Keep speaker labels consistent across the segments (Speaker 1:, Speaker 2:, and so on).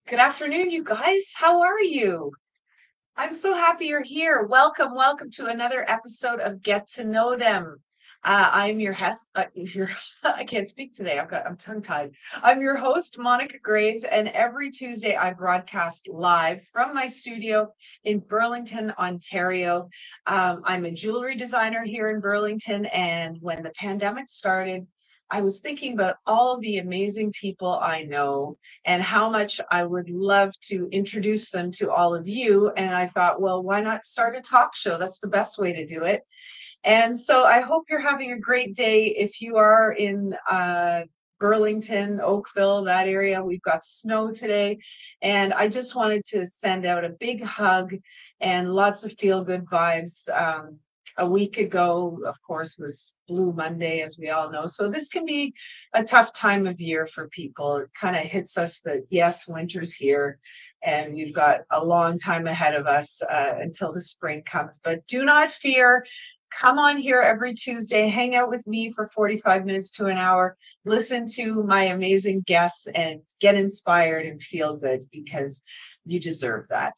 Speaker 1: Good afternoon, you guys. How are you? I'm so happy you're here. Welcome to another episode of Get to Know Them. I'm your I can't speak today. I'm tongue-tied. I'm your host, Monica Graves, and every Tuesday I broadcast live from my studio in Burlington, Ontario. I'm a jewelry designer here in Burlington, and when the pandemic started, I was thinking about all the amazing people I know and how much I would love to introduce them to all of you. And I thought, well, why not start a talk show? That's the best way to do it. And so I hope you're having a great day. If you are in Burlington, Oakville, that area, we've got snow today. And I just wanted to send out a big hug and lots of feel good vibes. A week ago, of course, was Blue Monday, as we all know. So this can be a tough time of year for people. It kind of hits us that, yes, winter's here and we've got a long time ahead of us until the spring comes. But do not fear. Come on here every Tuesday, hang out with me for 45 minutes to an hour, listen to my amazing guests, and get inspired and feel good because you deserve that.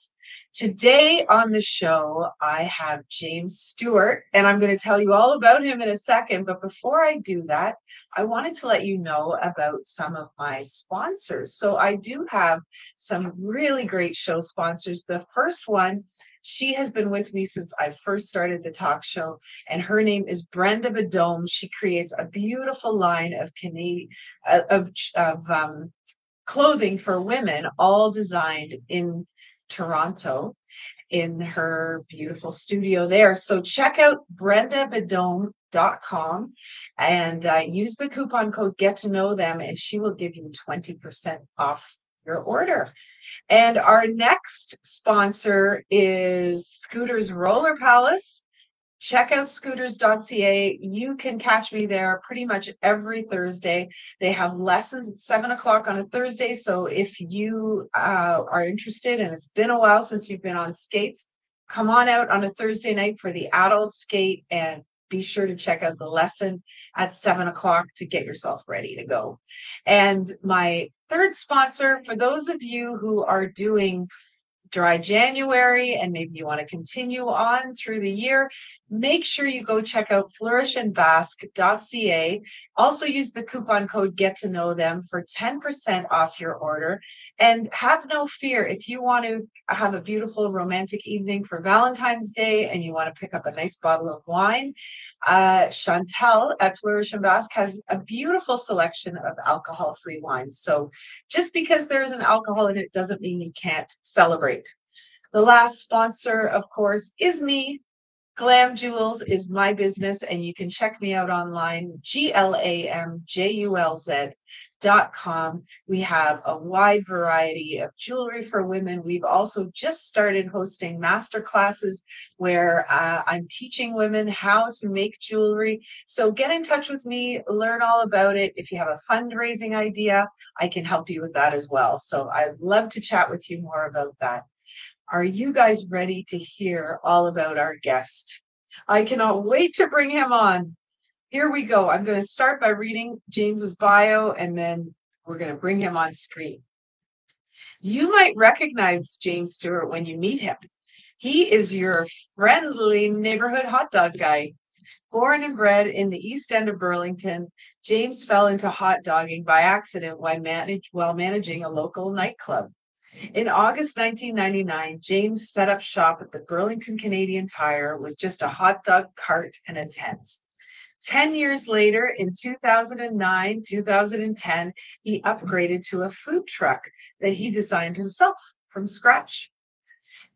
Speaker 1: Today on the show, I have James Stewart, and I'm going to tell you all about him in a second. But before I do that, I wanted to let you know about some of my sponsors. So I do have some really great show sponsors. The first one, she has been with me since I first started the talk show, and her name is Brenda Badome. She creates a beautiful line of Canadian of clothing for women, all designed in Toronto in her beautiful studio there. So check out brendabadome.com and use the coupon code Get to Know Them, and she will give you 20% off your order. And our next sponsor is Scooters Roller Palace. Check out scooters.ca. You can catch me there pretty much every Thursday. They have lessons at 7 o'clock on a Thursday. So if you are interested and it's been a while since you've been on skates, come on out on a Thursday night for the adult skate and be sure to check out the lesson at 7 o'clock to get yourself ready to go. And my third sponsor, for those of you who are doing dry January and maybe you want to continue on through the year, make sure you go check out flourishandbasque.ca. Also use the coupon code Get to Know Them for 10% off your order. And have no fear, if you want to have a beautiful romantic evening for Valentine's Day and you want to pick up a nice bottle of wine, Chantel at Flourish and Basque has a beautiful selection of alcohol-free wines. So just because there's an alcohol in it doesn't mean you can't celebrate. The last sponsor, of course, is me. Glam Jewels is my business, and you can check me out online, GLAMJULZ.com. We have a wide variety of jewelry for women. We've also just started hosting master classes where I'm teaching women how to make jewelry. So get in touch with me, learn all about it. If you have a fundraising idea, I can help you with that as well. So I'd love to chat with you more about that. Are you guys ready to hear all about our guest? I cannot wait to bring him on. Here we go. I'm going to start by reading James's bio, and then we're going to bring him on screen. You might recognize James Stewart when you meet him. He is your friendly neighborhood hot dog guy. Born and bred in the East End of Burlington, James fell into hot dogging by accident while managing a local nightclub. In August 1999, James set up shop at the Burlington Canadian Tire with just a hot dog cart and a tent. 10 years later, in 2009, 2010, he upgraded to a food truck that he designed himself from scratch.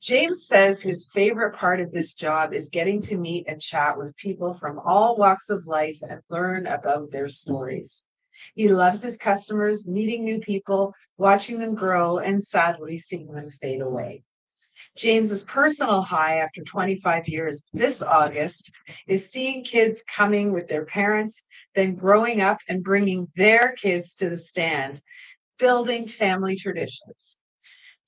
Speaker 1: James says his favorite part of this job is getting to meet and chat with people from all walks of life and learn about their stories. He loves his customers, meeting new people, watching them grow, and sadly seeing them fade away. James's personal high after 25 years this August is seeing kids coming with their parents, then growing up and bringing their kids to the stand, building family traditions.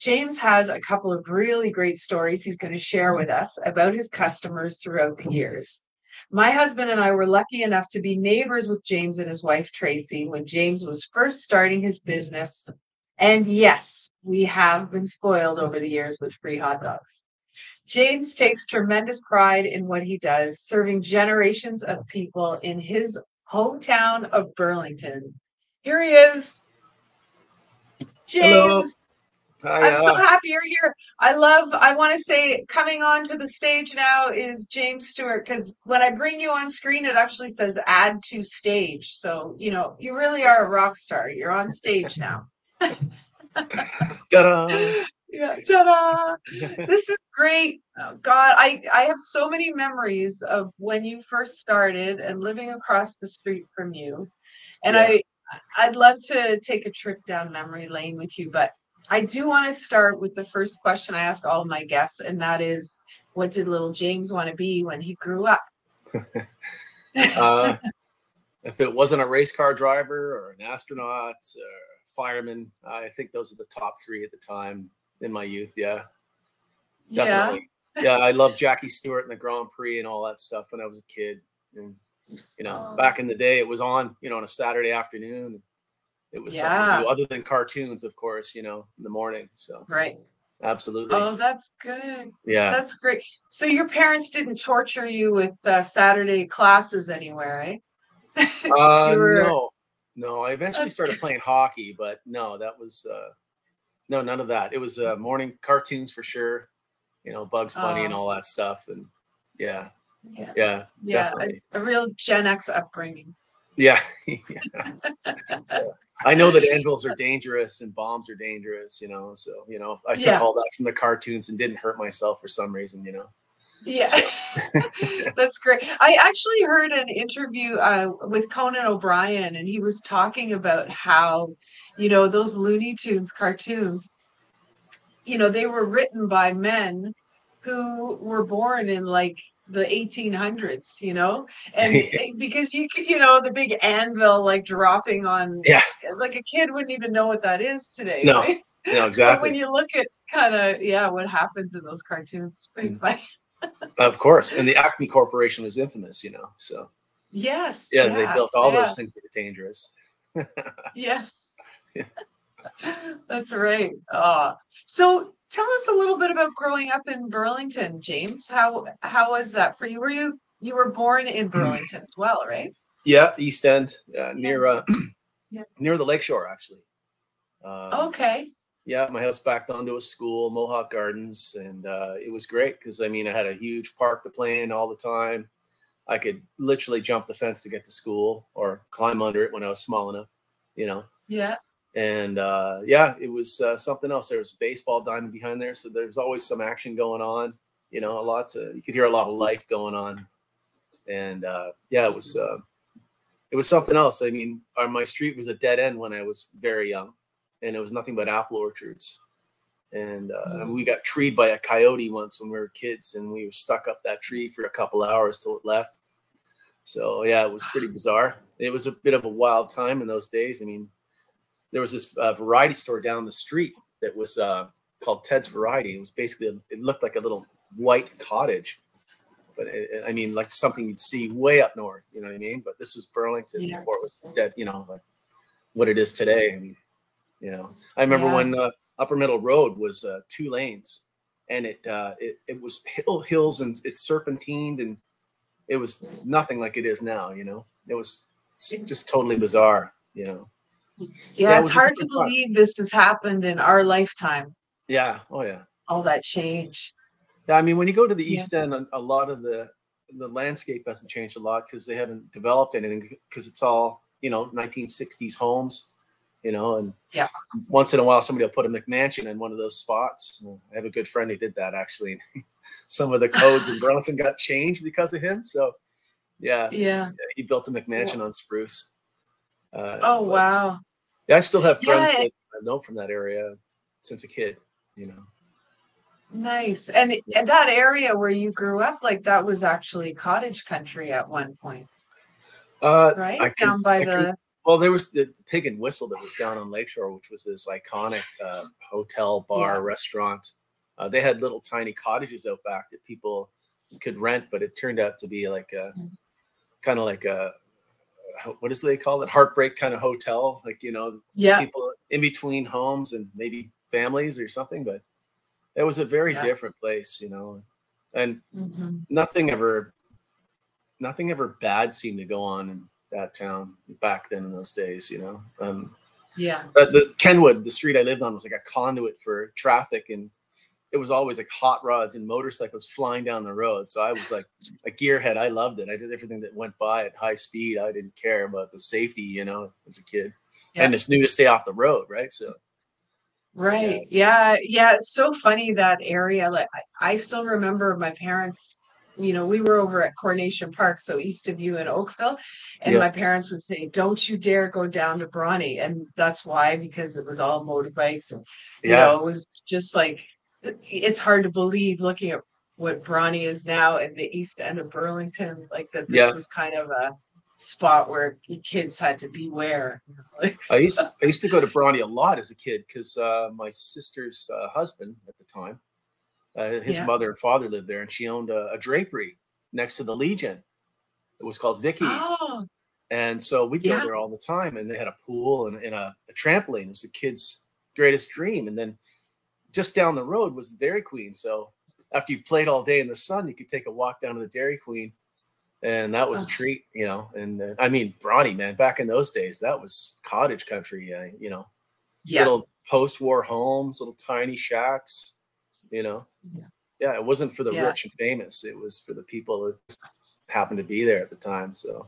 Speaker 1: James has a couple of really great stories he's going to share with us about his customers throughout the years. My husband and I were lucky enough to be neighbors with James and his wife, Tracy, when James was first starting his business And yes, we have been spoiled over the years with free hot dogs. James takes tremendous pride in what he does, serving generations of people in his hometown of Burlington. Here he is,
Speaker 2: Hello.
Speaker 1: James.
Speaker 2: Hi.
Speaker 1: I'm so happy you're here. I want to say coming on to the stage now is James Stewart, because when I bring you on screen, it actually says add to stage. So, you really are a rock star. You're on stage now.
Speaker 2: Ta-da.
Speaker 1: Yeah, ta-da! This is great. Oh, God, I have so many memories of when you first started and living across the street from you. And
Speaker 2: Yeah.
Speaker 1: I'd love to take a trip down memory lane with you, but I do want to start with the first question I ask all of my guests, and that is, what did little James want to be when he grew up?
Speaker 2: Uh, if it wasn't a race car driver or an astronaut or fireman, I think those are the top three at the time in my youth. Yeah,
Speaker 1: Yeah.
Speaker 2: definitely. Yeah, I loved Jackie Stewart and the Grand Prix and all that stuff when I was a kid. And back in the day, it was on, on a Saturday afternoon. It was something to do other than cartoons, of course, in the morning. So
Speaker 1: right.
Speaker 2: absolutely.
Speaker 1: Oh, that's good.
Speaker 2: Yeah.
Speaker 1: That's great. So your parents didn't torture you with Saturday classes anywhere, eh?
Speaker 2: No. I eventually started playing hockey, but no, that was no, none of that. It was morning cartoons for sure. Bugs Bunny and all that stuff. And yeah, definitely.
Speaker 1: A real Gen X upbringing.
Speaker 2: Yeah. I know that anvils are dangerous and bombs are dangerous, so, I took all that from the cartoons and didn't hurt myself for some reason,
Speaker 1: Yeah,
Speaker 2: so.
Speaker 1: that's great. I actually heard an interview with Conan O'Brien, and he was talking about how, those Looney Tunes cartoons, they were written by men who were born in like the 1800s, and because the big anvil like dropping on, like a kid wouldn't even know what that is today, right?
Speaker 2: No, exactly.
Speaker 1: But when you look at kind of what happens in those cartoons, it's pretty funny.
Speaker 2: Of course, and the Acme Corporation was infamous, so
Speaker 1: yes,
Speaker 2: they built all those things that are dangerous.
Speaker 1: Yes. That's right. So tell us a little bit about growing up in Burlington, James. How was that for you? You were born in Burlington as well, right?
Speaker 2: Yeah, East End, near near the lakeshore, actually.
Speaker 1: Okay.
Speaker 2: Yeah, my house backed onto a school, Mohawk Gardens, and it was great because I had a huge park to play in all the time. I could literally jump the fence to get to school or climb under it when I was small enough,
Speaker 1: Yeah.
Speaker 2: And it was something else. There was baseball diamond behind there, so there's always some action going on. You could hear a lot of life going on, and it was something else. My street was a dead end when I was very young, and it was nothing but apple orchards. And we got treed by a coyote once when we were kids, and we were stuck up that tree for a couple hours till it left. So yeah, it was pretty bizarre. It was a bit of a wild time in those days. There was this variety store down the street that was called Ted's Variety. It was basically, it looked like a little white cottage, but like something you'd see way up north, you know what I mean? But this was Burlington before it was dead, like what it is today. I remember when Upper Middle Road was 2 lanes, and it was hills and it serpentined, and it was nothing like it is now. It was just totally bizarre.
Speaker 1: Yeah, it's hard to believe this has happened in our lifetime.
Speaker 2: Yeah. Oh yeah.
Speaker 1: All that change.
Speaker 2: Yeah, when you go to the East End, a lot of the landscape hasn't changed a lot because they haven't developed anything, because it's all 1960s homes. And once in a while somebody will put a McMansion in one of those spots. I have a good friend who did that, actually. Some of the codes in Burlington got changed because of him. So he built a McMansion on Spruce.
Speaker 1: Wow.
Speaker 2: Yeah, I still have friends that I know from that area since a kid.
Speaker 1: Nice. And that area where you grew up, like that was actually cottage country at one point, right? Down by the...
Speaker 2: Well, there was the Pig and Whistle that was down on Lakeshore, which was this iconic hotel, bar, restaurant. They had little tiny cottages out back that people could rent, but it turned out to be like a kind of like a, what is they call it? Heartbreak kind of hotel. Like, people in between homes and maybe families or something, but it was a very
Speaker 1: Yeah.
Speaker 2: different place, you know, and
Speaker 1: Hmm.
Speaker 2: nothing ever bad seemed to go on in that town back then in those days, you know.
Speaker 1: Yeah.
Speaker 2: But the Kenwood, the street I lived on, was like a conduit for traffic, and it was always like hot rods and motorcycles flying down the road. So I was like a gearhead. I loved it. I did everything that went by at high speed. I didn't care about the safety, you know, as a kid. I
Speaker 1: Yeah.
Speaker 2: just knew to stay off the road, right? So yeah,
Speaker 1: Right. Yeah. Yeah. It's so funny that area. Like I still remember my parents, we were over at Coronation Park, so east of you in Oakville, and
Speaker 2: yeah,
Speaker 1: my parents would say, "Don't you dare go down to Brawny." And that's why, because it was all motorbikes and
Speaker 2: yeah,
Speaker 1: it was just like it's hard to believe looking at what Brawny is now in the east end of Burlington, like that this
Speaker 2: yeah.
Speaker 1: was kind of a spot where kids had to beware. Like,
Speaker 2: I used to go to Brawny a lot as a kid because my sister's husband at the time, his
Speaker 1: yeah.
Speaker 2: mother and father lived there, and she owned a drapery next to the Legion. It was called Vicky's.
Speaker 1: Oh,
Speaker 2: And so we'd go
Speaker 1: yeah.
Speaker 2: there all the time, and they had a pool and a trampoline. It was the kids' greatest dream. And then just down the road was the Dairy Queen. So after you played all day in the sun, you could take a walk down to the Dairy Queen, and that was a
Speaker 1: Oh,
Speaker 2: treat, you know. And I mean, Brawny, man, back in those days, that was cottage country, you know,
Speaker 1: yeah.
Speaker 2: little post-war homes, little tiny shacks, you know.
Speaker 1: Yeah.
Speaker 2: Yeah, it wasn't for the
Speaker 1: Yeah.
Speaker 2: rich and famous. It was for the people that just happened to be there at the time. So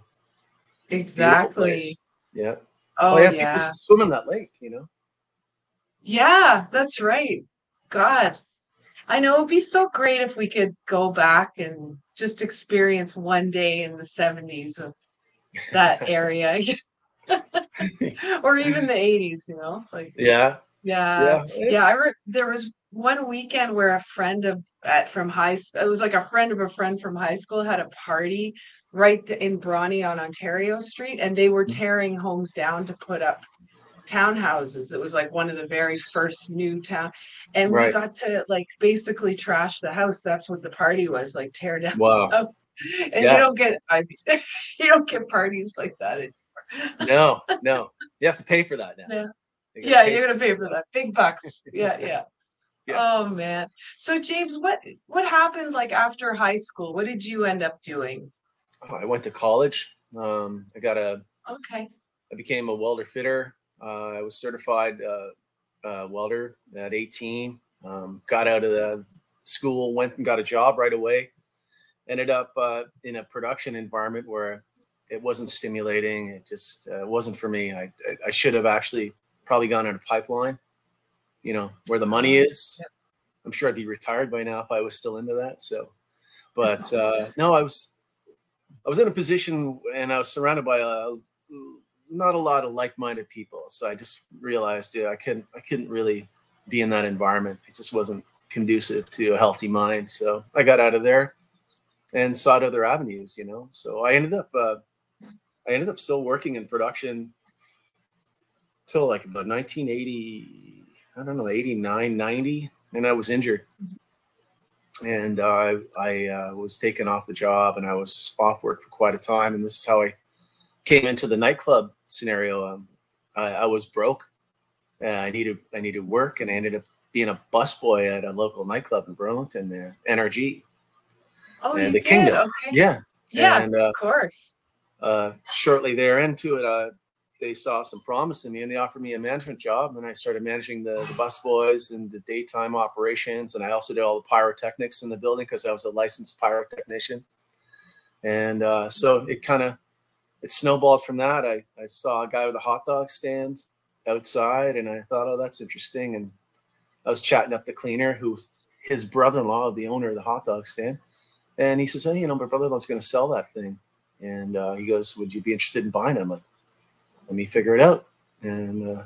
Speaker 2: beautiful place.
Speaker 1: Exactly.
Speaker 2: Yeah. Oh
Speaker 1: Oh,
Speaker 2: yeah, people used
Speaker 1: yeah.
Speaker 2: to swim in that lake, you know.
Speaker 1: Yeah, that's right. God, I know it'd be so great if we could go back and just experience one day in the 70s of that area, or even the 80s, It's like,
Speaker 2: Yeah,
Speaker 1: yeah,
Speaker 2: yeah.
Speaker 1: yeah.
Speaker 2: It's
Speaker 1: There was one weekend where a friend from it was like a friend of a friend from high school had a party in Brawny on Ontario Street, and they were tearing homes down to put up townhouses. It was like one of the very first new town, and we
Speaker 2: right.
Speaker 1: got to like basically trash the house. That's what the party was, like tear down the
Speaker 2: Wow.
Speaker 1: house. And
Speaker 2: Yeah.
Speaker 1: you don't get parties like that anymore.
Speaker 2: No, no. You have to pay for that now.
Speaker 1: Yeah.
Speaker 2: You got to
Speaker 1: Yeah,
Speaker 2: pay
Speaker 1: you're
Speaker 2: some
Speaker 1: gonna pay for
Speaker 2: stuff.
Speaker 1: that. Big bucks. Yeah, yeah.
Speaker 2: Yeah.
Speaker 1: Oh man. So James, what happened like after high school? What did you end up doing?
Speaker 2: I went to college.
Speaker 1: Okay.
Speaker 2: I became a welder fitter. I was certified welder at 18. Got out of the school, went and got a job right away. Ended up in a production environment where it wasn't stimulating. It just wasn't for me. I should have actually probably gone in a pipeline, you know, where the money is. I'm sure I'd be retired by now if I was still into that. So, but no, I was in a position and I was surrounded by not a lot of like-minded people. So I just realized, yeah, I couldn't really be in that environment. It just wasn't conducive to a healthy mind. So I got out of there and sought other avenues, you know. So I ended up still working in production till like about 1980, I don't know, 89, 90, and I was injured. And I was taken off the job, and I was off work for quite a time. And this is how I came into the nightclub scenario. I was broke, and I needed work, and I ended up being a busboy at a local nightclub in Burlington, NRG,
Speaker 1: Oh,
Speaker 2: and
Speaker 1: you
Speaker 2: the
Speaker 1: did.
Speaker 2: Kingdom.
Speaker 1: Okay.
Speaker 2: Yeah,
Speaker 1: Yeah,
Speaker 2: and
Speaker 1: of course.
Speaker 2: shortly there into it, they saw some promise in me, and they offered me a management job. And I started managing the busboys and the daytime operations, and I also did all the pyrotechnics in the building because I was a licensed pyrotechnician. And so it snowballed from that. I saw a guy with a hot dog stand outside, and I thought, oh, that's interesting. And I was chatting up the cleaner, who's his brother-in-law, the owner of the hot dog stand. And he says, oh, you know, my brother-in-law's going to sell that thing. And he goes, would you be interested in buying it? I'm like, let me figure it out. And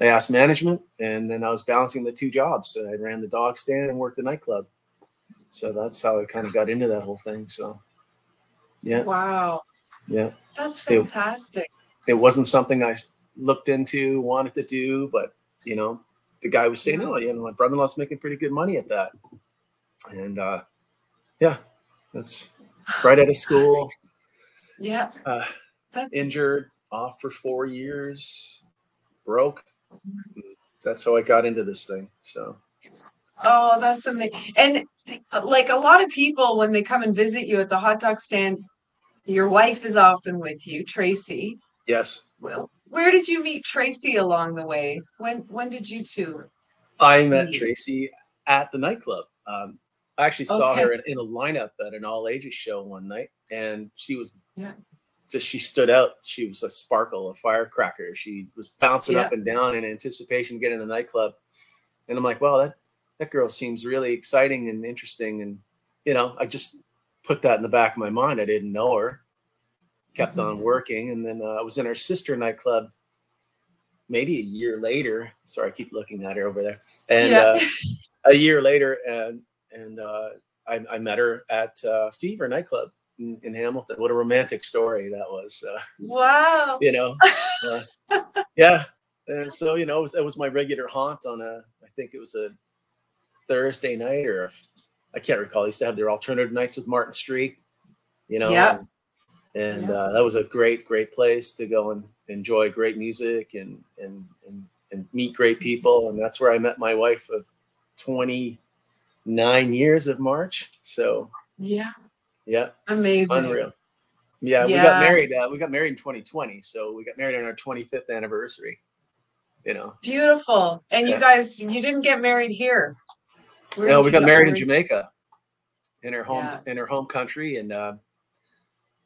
Speaker 2: I asked management, and then I was balancing the two jobs. So I ran the dog stand and worked the nightclub. So that's how I kind of got into that whole thing. So, yeah.
Speaker 1: Wow.
Speaker 2: Yeah.
Speaker 1: That's fantastic.
Speaker 2: It wasn't something I looked into, wanted to do, but, you know, the guy was saying, oh, you know, my brother-in-law's making pretty good money at that. And yeah, that's right out of school.
Speaker 1: Yeah. That's
Speaker 2: Injured, off for 4 years, broke, That's how I got into this thing. So.
Speaker 1: Oh, that's amazing. And like a lot of people, when they come and visit you at the hot dog stand, your wife is often with you, Tracy.
Speaker 2: Yes.
Speaker 1: Well, where did you meet Tracy along the way? When did you two
Speaker 2: I met
Speaker 1: meet?
Speaker 2: Tracy at the nightclub. I actually saw
Speaker 1: Okay.
Speaker 2: her in a lineup at an all ages show one night, and she was
Speaker 1: Yeah.
Speaker 2: she stood out. She was a sparkle, a firecracker. She was bouncing
Speaker 1: Yeah.
Speaker 2: up and down in anticipation of getting to the nightclub. And I'm like, wow, that girl seems really exciting and interesting. And, I just put that in the back of my mind. I didn't know her, kept on working. And then I was in her sister nightclub maybe a year later. Sorry, I keep looking at her over there. And
Speaker 1: Yeah.
Speaker 2: a year later, and I met her at Fever nightclub in Hamilton. What a romantic story that was.
Speaker 1: Wow.
Speaker 2: Yeah. And so, it was my regular haunt on I think it was a Thursday night, or I can't recall. They used to have their alternative nights with Martin Street,
Speaker 1: Yeah.
Speaker 2: and that was a great place to go and enjoy great music and meet great people. And that's where I met my wife of 29 years of March. So
Speaker 1: Yeah.
Speaker 2: yeah,
Speaker 1: Amazing.
Speaker 2: unreal. Yeah, we got married. We got married in 2020, so we got married on our 25th anniversary.
Speaker 1: Beautiful. And you guys, you didn't get married here.
Speaker 2: No, we got married in Jamaica, in her home country, and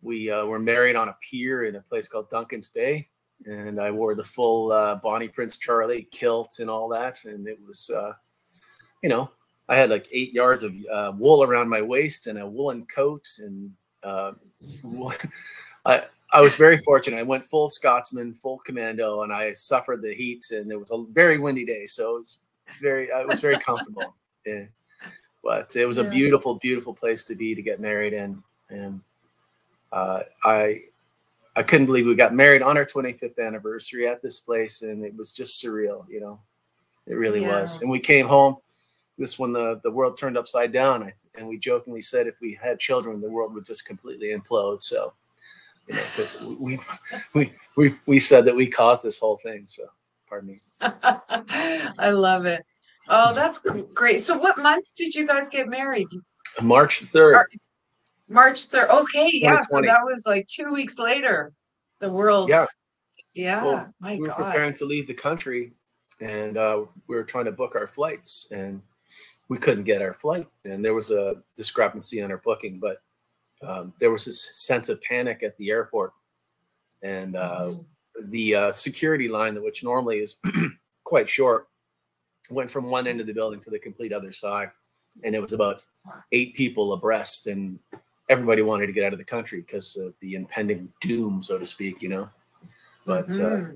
Speaker 2: we were married on a pier in a place called Duncan's Bay. And I wore the full Bonnie Prince Charlie kilt and all that, and it was, I had like 8 yards of wool around my waist and a woolen coat, and I was very fortunate. I went full Scotsman, full commando, and I suffered the heat. And it was a very windy day, so it was very comfortable. Yeah. But it was a beautiful, beautiful place to be, to get married in. And I couldn't believe we got married on our 25th anniversary at this place, and it was just surreal. It really was. And we came home. This when the world turned upside down, and we jokingly said if we had children, the world would just completely implode. So, because we said that we caused this whole thing. So, pardon me.
Speaker 1: I love it. Oh, that's great. So, what month did you guys get married?
Speaker 2: March 3rd.
Speaker 1: March 3rd. Okay, yeah. So
Speaker 2: 2020.
Speaker 1: that was like 2 weeks later. The world's
Speaker 2: Well,
Speaker 1: my
Speaker 2: we were
Speaker 1: God.
Speaker 2: preparing to leave the country, and we were trying to book our flights, and we couldn't get our flight, and there was a discrepancy on our booking. But there was this sense of panic at the airport, and the security line, which normally is quite short, went from one end of the building to the complete other side, and it was about 8 people abreast, and everybody wanted to get out of the country because of the impending doom, so to speak, But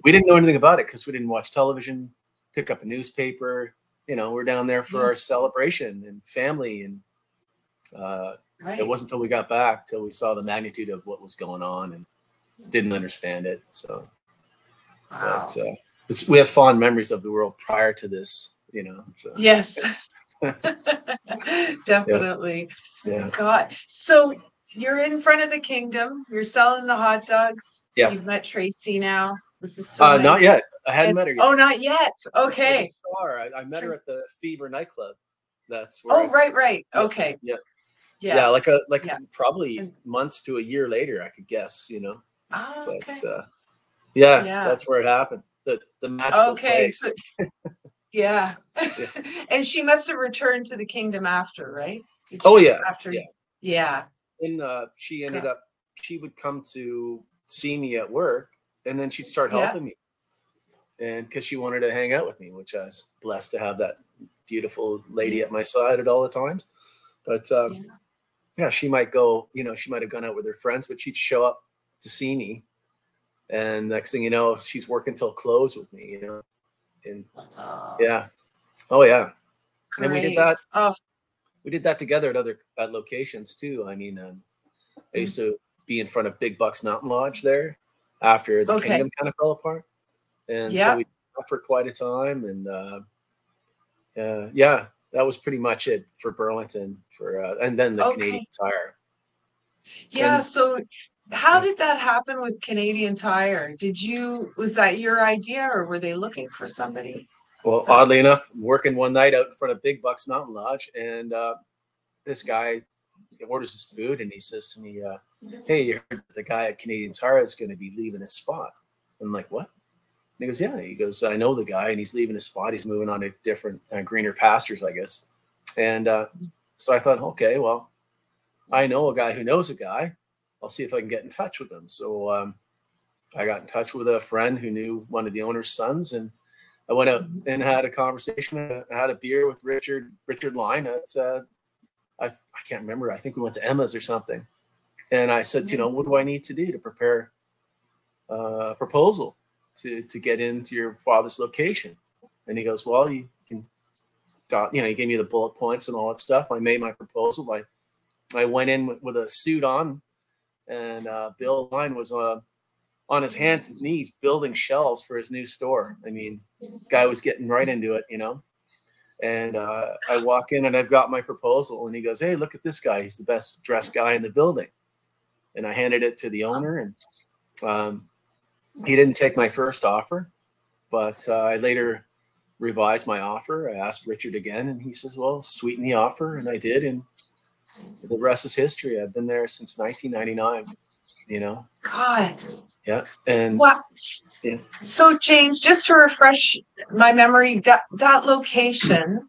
Speaker 2: we didn't know anything about it because we didn't watch television, pick up a newspaper. We're down there for our celebration and family, and it wasn't until we got back till we saw the magnitude of what was going on and didn't understand it. So, but we have fond memories of the world prior to this, So.
Speaker 1: Yes, definitely.
Speaker 2: Yeah.
Speaker 1: God. So you're in front of the kingdom. You're selling the hot dogs.
Speaker 2: Yeah.
Speaker 1: You've met Tracy now. This is so nice.
Speaker 2: Not yet. I hadn't met her yet.
Speaker 1: Oh, not yet. Okay.
Speaker 2: I just saw her. I met her at the Fever nightclub. That's where.
Speaker 1: Oh, right.
Speaker 2: Yeah,
Speaker 1: okay.
Speaker 2: Yeah. Like probably months to a year later, I could guess.
Speaker 1: Oh, okay.
Speaker 2: But that's where it happened. The magical place.
Speaker 1: So, yeah. And she must have returned to the kingdom after, right? After. Yeah.
Speaker 2: And she ended up. She would come to see me at work, and then she'd start helping me. And because she wanted to hang out with me, which I was blessed to have that beautiful lady at my side at all the times. But she might go, she might have gone out with her friends, but she'd show up to see me. And next thing you know, she's working till close with me, And And we did that. We did that together at locations too. I mean, I used to be in front of Big Bucks Mountain Lodge there after the kingdom kind of fell apart. And so we did that for quite a time. And that was pretty much it for Burlington and then the Canadian Tire.
Speaker 1: Yeah.
Speaker 2: And,
Speaker 1: so How did that happen with Canadian Tire? Was that your idea or were they looking for somebody?
Speaker 2: Well, oddly enough, working one night out in front of Big Bucks Mountain Lodge, and this guy orders his food, and he says to me, "Hey, you heard that the guy at Canadian Tire is going to be leaving his spot?" I'm like, "What?" And he goes, "Yeah." He goes, "I know the guy, and he's leaving his spot. He's moving on to different greener pastures, I guess." And so I thought, okay, well, I know a guy who knows a guy. I'll see if I can get in touch with him. So I got in touch with a friend who knew one of the owner's sons, and I went out and had a conversation. I had a beer with Richard Line. I can't remember. I think we went to Emma's or something. And I said, what do I need to do to prepare a proposal to get into your father's location? And he goes, well, you can, he gave me the bullet points and all that stuff. I made my proposal. I went in with a suit on, and Bill Line was on his hands and knees building shelves for his new store. I mean, guy was getting right into it, And I walk in and I've got my proposal, and he goes, "Hey, look at this guy. He's the best dressed guy in the building." And I handed it to the owner, and he didn't take my first offer, but I later revised my offer. I asked Richard again, and he says, "Well, sweeten the offer," and I did, and the rest is history. I've been there since 1999.
Speaker 1: God.
Speaker 2: Yeah. And
Speaker 1: what?
Speaker 2: Yeah.
Speaker 1: So James, just to refresh my memory, that location,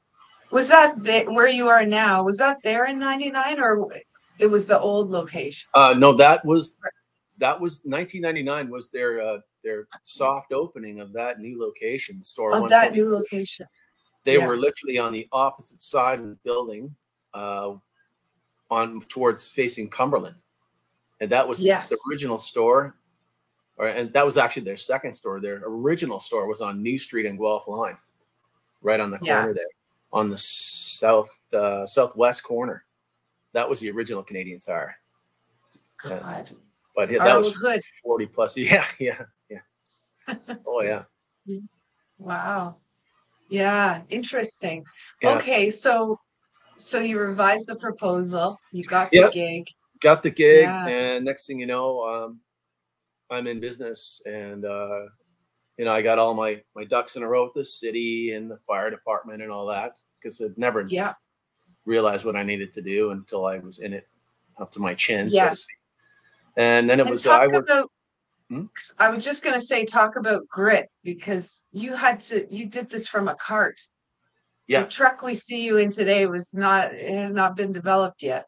Speaker 1: was that where you are now? Was that there in 99, or it was the old location?
Speaker 2: No, that was 1999 was their soft opening of that new location, store.
Speaker 1: Of that new location.
Speaker 2: They were literally on the opposite side of the building, on towards facing Cumberland. And that was the original store. And that was actually their second store. Their original store was on New Street and Guelph Line, right on the corner there, on the southwest corner. That was the original Canadian Tire.
Speaker 1: God.
Speaker 2: But that was good. 40 plus. Yeah. Oh yeah.
Speaker 1: Wow. Yeah. Interesting. Yeah. Okay. So you revised the proposal. You got the gig.
Speaker 2: Got the gig, and next thing you know, I'm in business, and I got all my ducks in a row with the city and the fire department and all that, because I'd never realized what I needed to do until I was in it up to my chin.
Speaker 1: Yes.
Speaker 2: And then it was
Speaker 1: I was just going to say, talk about grit, because you did this from a cart.
Speaker 2: Yeah.
Speaker 1: The truck we see you in today had not been developed yet.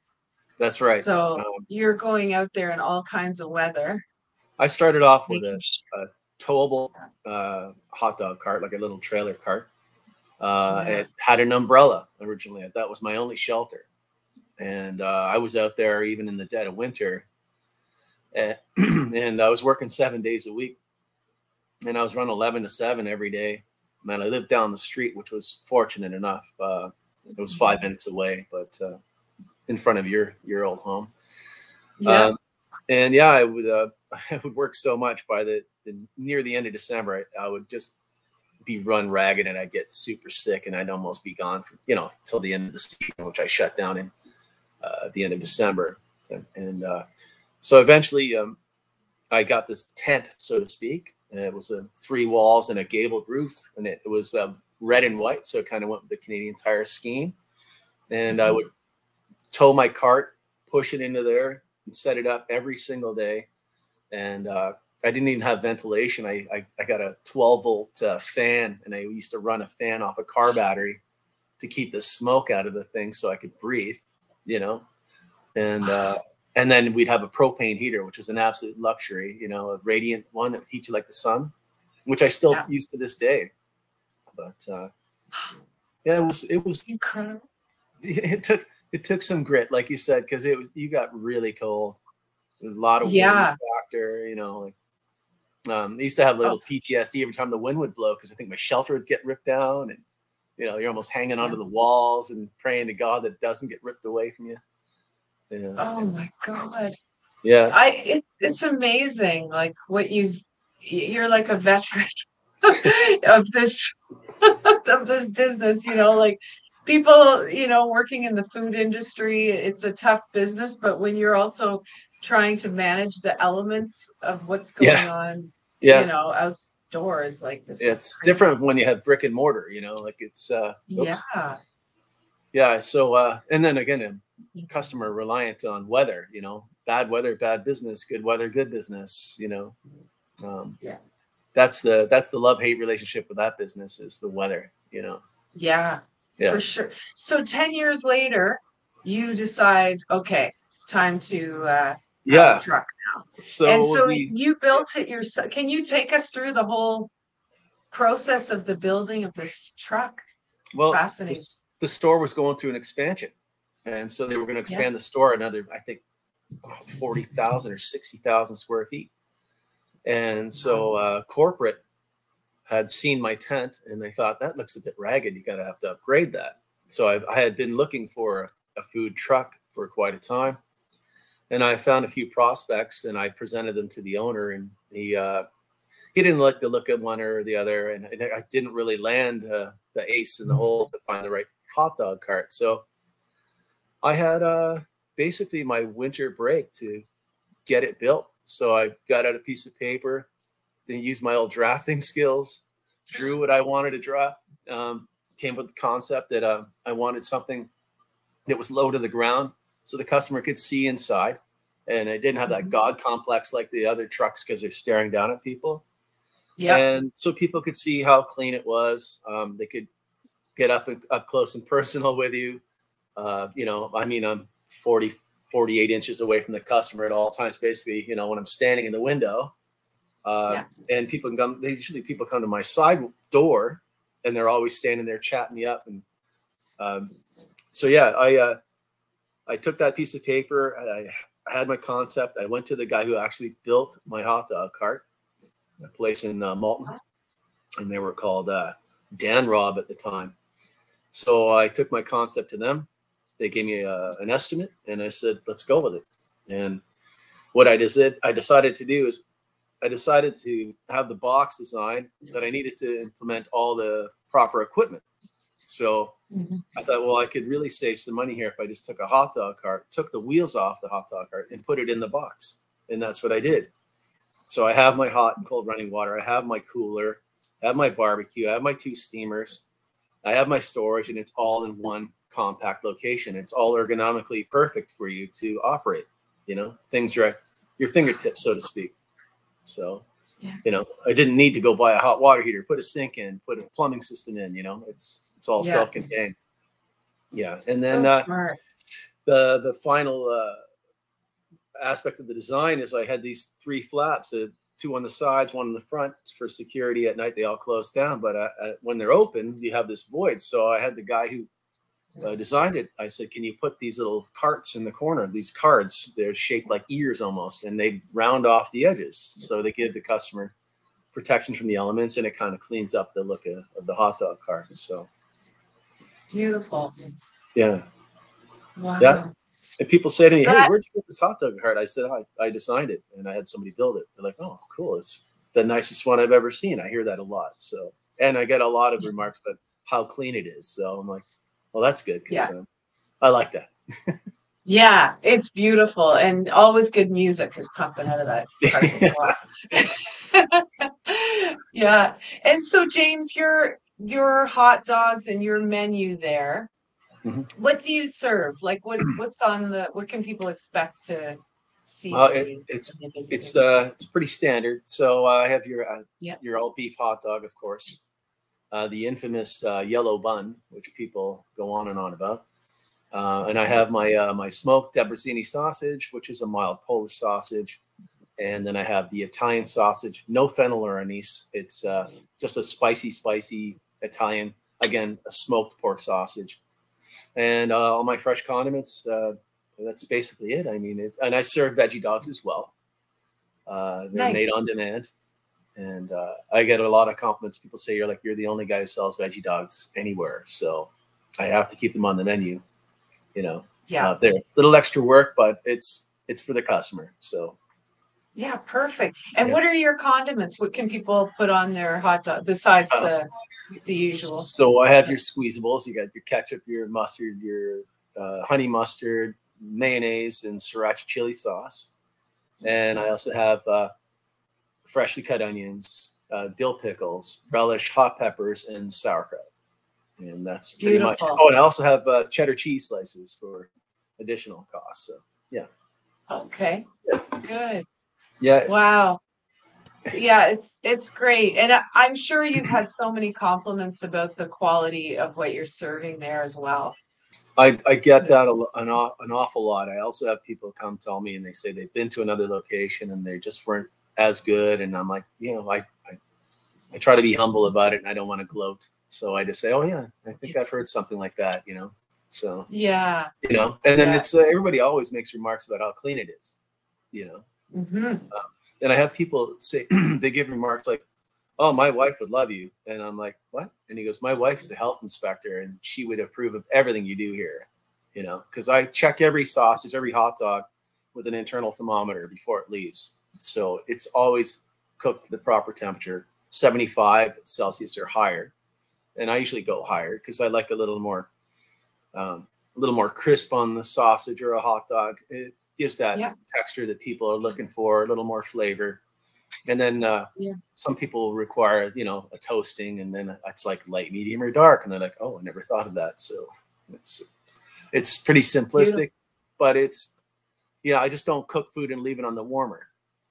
Speaker 2: That's right.
Speaker 1: So you're going out there in all kinds of weather.
Speaker 2: I started off with a towable hot dog cart, like a little trailer cart. It had an umbrella originally. That was my only shelter. And I was out there even in the dead of winter. And I was working 7 days a week. And I was running 11 to 7 every day. Man, I lived down the street, which was fortunate enough. It was 5 minutes away, but in front of your old home.
Speaker 1: Yeah.
Speaker 2: And yeah, I would work so much by near the end of December. I would just be run ragged, and I'd get super sick, and I'd almost be gone for till the end of the season, which I shut down in at the end of December. And so eventually, I got this tent, so to speak, and it was 3 walls and a gabled roof, and it was red and white, so it kind of went with the Canadian Tire scheme. And I would tow my cart, push it into there, and set it up every single day. And I didn't even have ventilation. I got a 12-volt fan, and I used to run a fan off a car battery to keep the smoke out of the thing so I could breathe, And then we'd have a propane heater, which was an absolute luxury, a radiant one that would heat you like the sun, which I still use to this day. But it was
Speaker 1: incredible.
Speaker 2: It took some grit, like you said, because you got really cold. There was a lot of wind factor, I used to have a little PTSD every time the wind would blow, because I think my shelter would get ripped down, and you're almost hanging onto the walls and praying to God that it doesn't get ripped away from you. Yeah.
Speaker 1: Oh my God.
Speaker 2: Yeah.
Speaker 1: It's amazing, like what you're like a veteran of this business, like people, working in the food industry, it's a tough business, but when you're also trying to manage the elements of what's
Speaker 2: Yeah.
Speaker 1: going on, you
Speaker 2: Yeah.
Speaker 1: know, outdoors. Like this is
Speaker 2: It's
Speaker 1: crazy.
Speaker 2: different when you have brick and mortar, you know, like it's, oops.
Speaker 1: Yeah.
Speaker 2: Yeah. So, and then again, a customer reliant on weather, you know, bad weather, bad business, good weather, good business, you know.
Speaker 1: Yeah.
Speaker 2: That's the love-hate relationship with that business is the weather, you know.
Speaker 1: Yeah, for
Speaker 2: Yeah.
Speaker 1: sure. So 10 years later, you decide, okay, it's time to have a
Speaker 2: Yeah.
Speaker 1: truck now. And
Speaker 2: So
Speaker 1: so you built it yourself. Can you take us through the whole process of the building of this truck?
Speaker 2: well,
Speaker 1: Fascinating.
Speaker 2: the store was going through an expansion. And so they were going to
Speaker 1: Yeah.
Speaker 2: expand the store another, I think, 40,000 or 60,000 square feet. And so corporate had seen my tent and they thought that looks a bit ragged. You got to have to upgrade that. So I had been looking for a food truck for quite a time. And I found a few prospects and I presented them to the owner, and he didn't like the look of one or the other. And I didn't really land the ace in the hole to find the right hot dog cart. So I had basically my winter break to get it built. So I got out a piece of paper, then used my old drafting skills, drew what I wanted to draw, came with the concept that I wanted something that was low to the ground so the customer could see inside. And it didn't have that God complex like the other trucks because they're staring down at people.
Speaker 1: Yeah.
Speaker 2: And so people could see how clean it was. They could get up close and personal with you. You know, I mean, I'm 48 inches away from the customer at all times, basically, you know, when I'm standing in the window. And people can come, people come to my side door and they're always standing there chatting me up. And so, yeah, I took that piece of paper. I had my concept. I went to the guy who actually built my hot dog cart, a place in Malton, and they were called Dan Rob at the time. So I took my concept to them. They gave me an estimate, and I said, let's go with it. And what I decided to do is I decided to have the box design that I needed to implement all the proper equipment. So I thought, well, I could really save some money here if I just took a hot dog cart, took the wheels off the hot dog cart, and put it in the box. And that's what I did. So I have my hot and cold running water. I have my cooler. I have my barbecue. I have my 2 steamers. I have my storage, and it's all in one compact location. It's all ergonomically perfect for you to operate. You know, things are at your fingertips, so to speak. So, you know, I didn't need to go buy a hot water heater, put a sink in, put a plumbing system in. You know, it's all self-contained. Yeah, and then the final aspect of the design is I had these 3 flaps, 2 on the sides, 1 on the front for security. At night they all close down, but when they're open, you have this void. So I had the guy who designed it. I said, can you put these little carts in the corner? These cards, they're shaped like ears almost, and they round off the edges. So they give the customer protection from the elements, and it kind of cleans up the look of the hot dog cart. So
Speaker 1: beautiful.
Speaker 2: Yeah.
Speaker 1: Wow.
Speaker 2: Yeah. And people say to me, hey, where'd you get this hot dog cart? I said, I designed it and I had somebody build it. They're like, oh, cool. It's the nicest one I've ever seen. I hear that a lot. So, and I get a lot of remarks about how clean it is. So I'm like, well, that's good. I like that.
Speaker 1: Yeah, it's beautiful, and always good music is pumping out of that parking lot. Yeah. And so James, your hot dogs and your menu there, what do you serve? Like what can people expect to see
Speaker 2: it's pretty standard. So I have your all beef hot dog, of course, the infamous yellow bun, which people go on and on about. And I have my smoked Debreceni sausage, which is a mild Polish sausage. And then I have the Italian sausage, no fennel or anise. It's just a spicy Italian, again, a smoked pork sausage. And all my fresh condiments, that's basically it. I mean, and I serve veggie dogs as well. They're made on demand. And I get a lot of compliments. People say you're the only guy who sells veggie dogs anywhere. So I have to keep them on the menu. You know, they're a little extra work, but it's for the customer. So,
Speaker 1: yeah, perfect. And what are your condiments? What can people put on their hot dog besides the usual?
Speaker 2: So I have your squeezables. You got your ketchup, your mustard, your honey mustard, mayonnaise, and sriracha chili sauce. And I also have freshly cut onions, dill pickles, relish, hot peppers, and sauerkraut. And that's pretty much.
Speaker 1: Beautiful.
Speaker 2: Oh, and I also have cheddar cheese slices for additional costs. So yeah.
Speaker 1: Okay. Good.
Speaker 2: Yeah.
Speaker 1: Wow. Yeah, it's great. And I'm sure you've had so many compliments about the quality of what you're serving there as well.
Speaker 2: I get that an awful lot. I also have people come tell me and they say they've been to another location and they just weren't as good. And I'm like, you know, I try to be humble about it and I don't want to gloat. So I just say, oh yeah, I think I've heard something like that, you know? So,
Speaker 1: Yeah.
Speaker 2: you know, and then it's, everybody always makes remarks about how clean it is, you know? And I have people say, they give remarks like, oh, my wife would love you. And I'm like, what? And he goes, my wife is a health inspector and she would approve of everything you do here, you know, because I check every sausage, every hot dog with an internal thermometer before it leaves. So it's always cooked to the proper temperature, 75 Celsius or higher. And I usually go higher because I like a little more crisp on the sausage or a hot dog. It gives that texture that people are looking for, a little more flavor. And then some people require, you know, a toasting, and then it's like light, medium, or dark. And they're like, oh, I never thought of that. So it's pretty simplistic, but it's, you know, I just don't cook food and leave it on the warmer.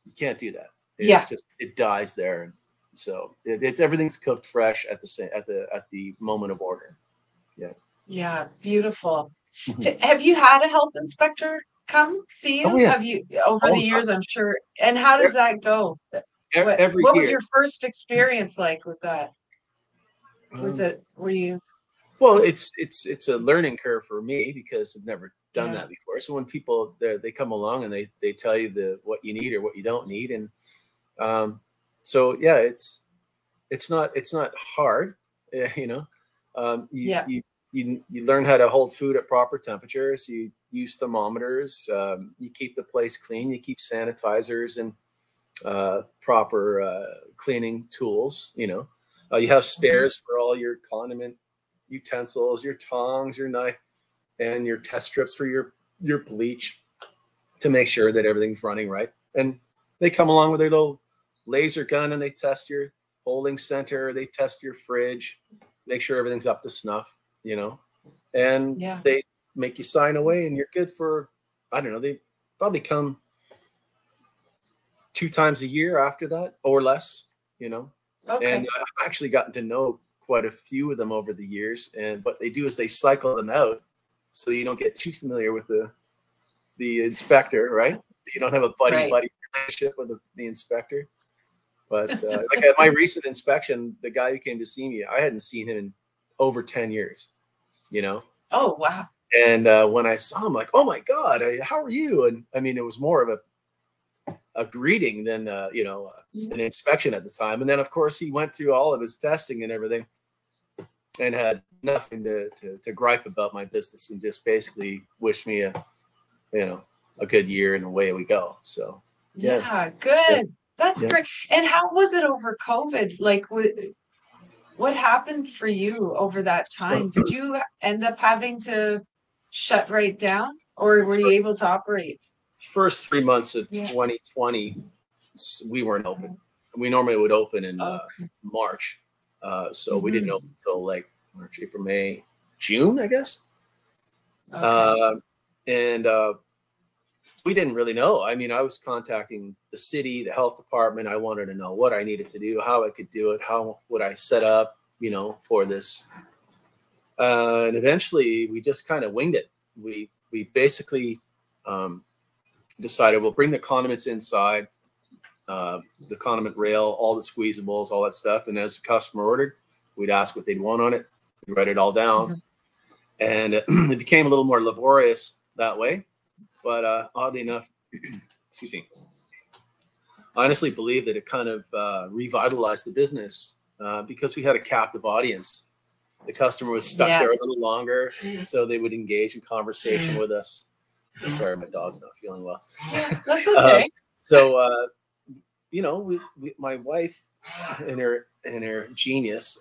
Speaker 2: You can't do that. It dies there. And so it's everything's cooked fresh at the moment of order. Yeah. Yeah.
Speaker 1: Beautiful. So have you had a health inspector come see you?
Speaker 2: Oh, yeah.
Speaker 1: Have you over the years? I'm sure. And how does that go? What was your first experience like with that? Were you?
Speaker 2: Well, it's a learning curve for me because I've never done that before. So when people they come along and they tell you what you need or what you don't need, and so yeah, it's not hard, you know. You learn how to hold food at proper temperatures. You use thermometers. You keep the place clean. You keep sanitizers and proper cleaning tools. You know, you have spares for all your condiment utensils, your tongs, your knife, and your test strips for your bleach to make sure that everything's running right. And they come along with their little laser gun and they test your holding center. They test your fridge, make sure everything's up to snuff. You know, and they make you sign away and you're good for, I don't know, they probably come 2 times a year after that or less, you know. And I've actually gotten to know quite a few of them over the years, and what they do is they cycle them out so you don't get too familiar with the inspector, right? You don't have a buddy relationship with the inspector. But like at my recent inspection, the guy who came to see me, I hadn't seen him in over 10 years, you know?
Speaker 1: Oh, wow.
Speaker 2: And when I saw him, like, oh my God, how are you? And I mean, it was more of a greeting than, you know, an inspection at the time. And then of course he went through all of his testing and everything and had nothing to gripe about my business and just basically wished me a good year and away we go. So,
Speaker 1: yeah, good. That's great. And how was it over COVID? Like, what happened for you over that time? Did you end up having to shut right down, or were you able to operate?
Speaker 2: First 3 months of 2020, we weren't open. We normally would open in March. So we didn't open until like March, April, May, June, I guess. And we didn't really know. I mean, I was contacting the city, the health department. I wanted to know what I needed to do, how I could do it, how would I set up, you know, for this. And eventually we just kind of winged it. We basically decided we'll bring the condiments inside, the condiment rail, all the squeezables, all that stuff. And as the customer ordered, we'd ask what they'd want on it. We'd write it all down. And it became a little more laborious that way. But oddly enough, excuse me, I honestly believe that it kind of revitalized the business because we had a captive audience. The customer was stuck there a little longer, so they would engage in conversation with us. Sorry, my dog's not feeling well.
Speaker 1: That's okay.
Speaker 2: So, you know, my wife and her genius,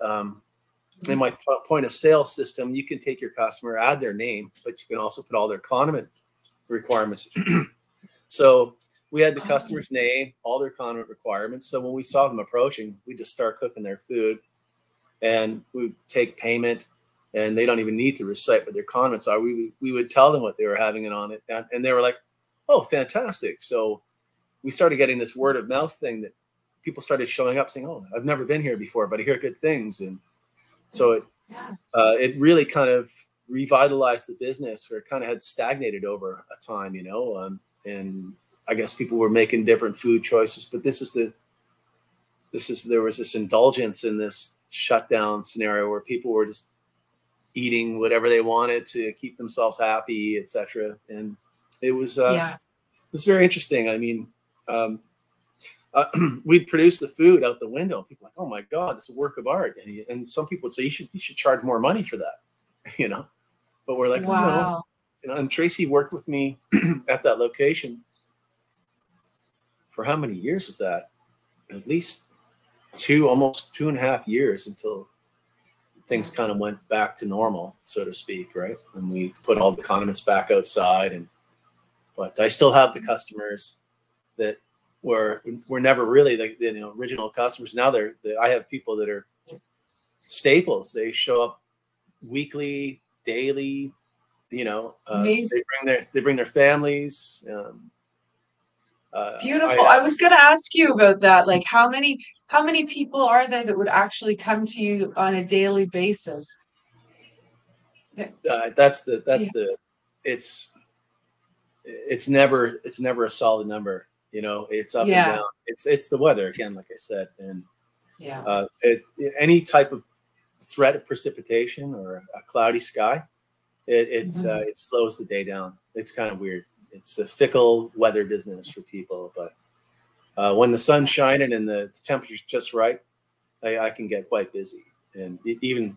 Speaker 2: in my point of sale system, you can take your customer, add their name, but you can also put all their condiment requirements. So we had the
Speaker 1: Oh,
Speaker 2: customer's name, all their condiment requirements. So when we saw them approaching, we just start cooking their food, and we take payment, and they don't even need to recite what their condiments are. We would tell them what they were having it on it, and they were like, "Oh, fantastic!" So we started getting this word of mouth thing that people started showing up saying, "Oh, I've never been here before, but I hear good things." And so it really kind of revitalized the business, where it kind of had stagnated over a time, you know. And I guess people were making different food choices, but there was this indulgence in this shutdown scenario where people were just eating whatever they wanted to keep themselves happy, etc. And it was very interesting. I mean, we'd produce the food out the window. People were like, "Oh my God, it's a work of art." And some people would say, you should charge more money for that, you know. But we're like, no,
Speaker 1: wow.
Speaker 2: you know. And Tracy worked with me at that location for how many years was that? At least almost 2.5 years, until things kind of went back to normal, so to speak, right? And we put all the condiments back outside, but I still have the customers that were never really the original customers. Now I have people that are staples. They show up weekly, daily, you know.
Speaker 1: Amazing.
Speaker 2: They bring their families.
Speaker 1: Beautiful. I was going to ask you about that. Like, how many people are there that would actually come to you on a daily basis?
Speaker 2: It's never a solid number, you know. It's up and down. It's the weather again, like I said. And any type of threat of precipitation or a cloudy sky, it slows the day down. It's kind of weird. It's a fickle weather business for people, but when the sun's shining and the temperature's just right, I can get quite busy. And even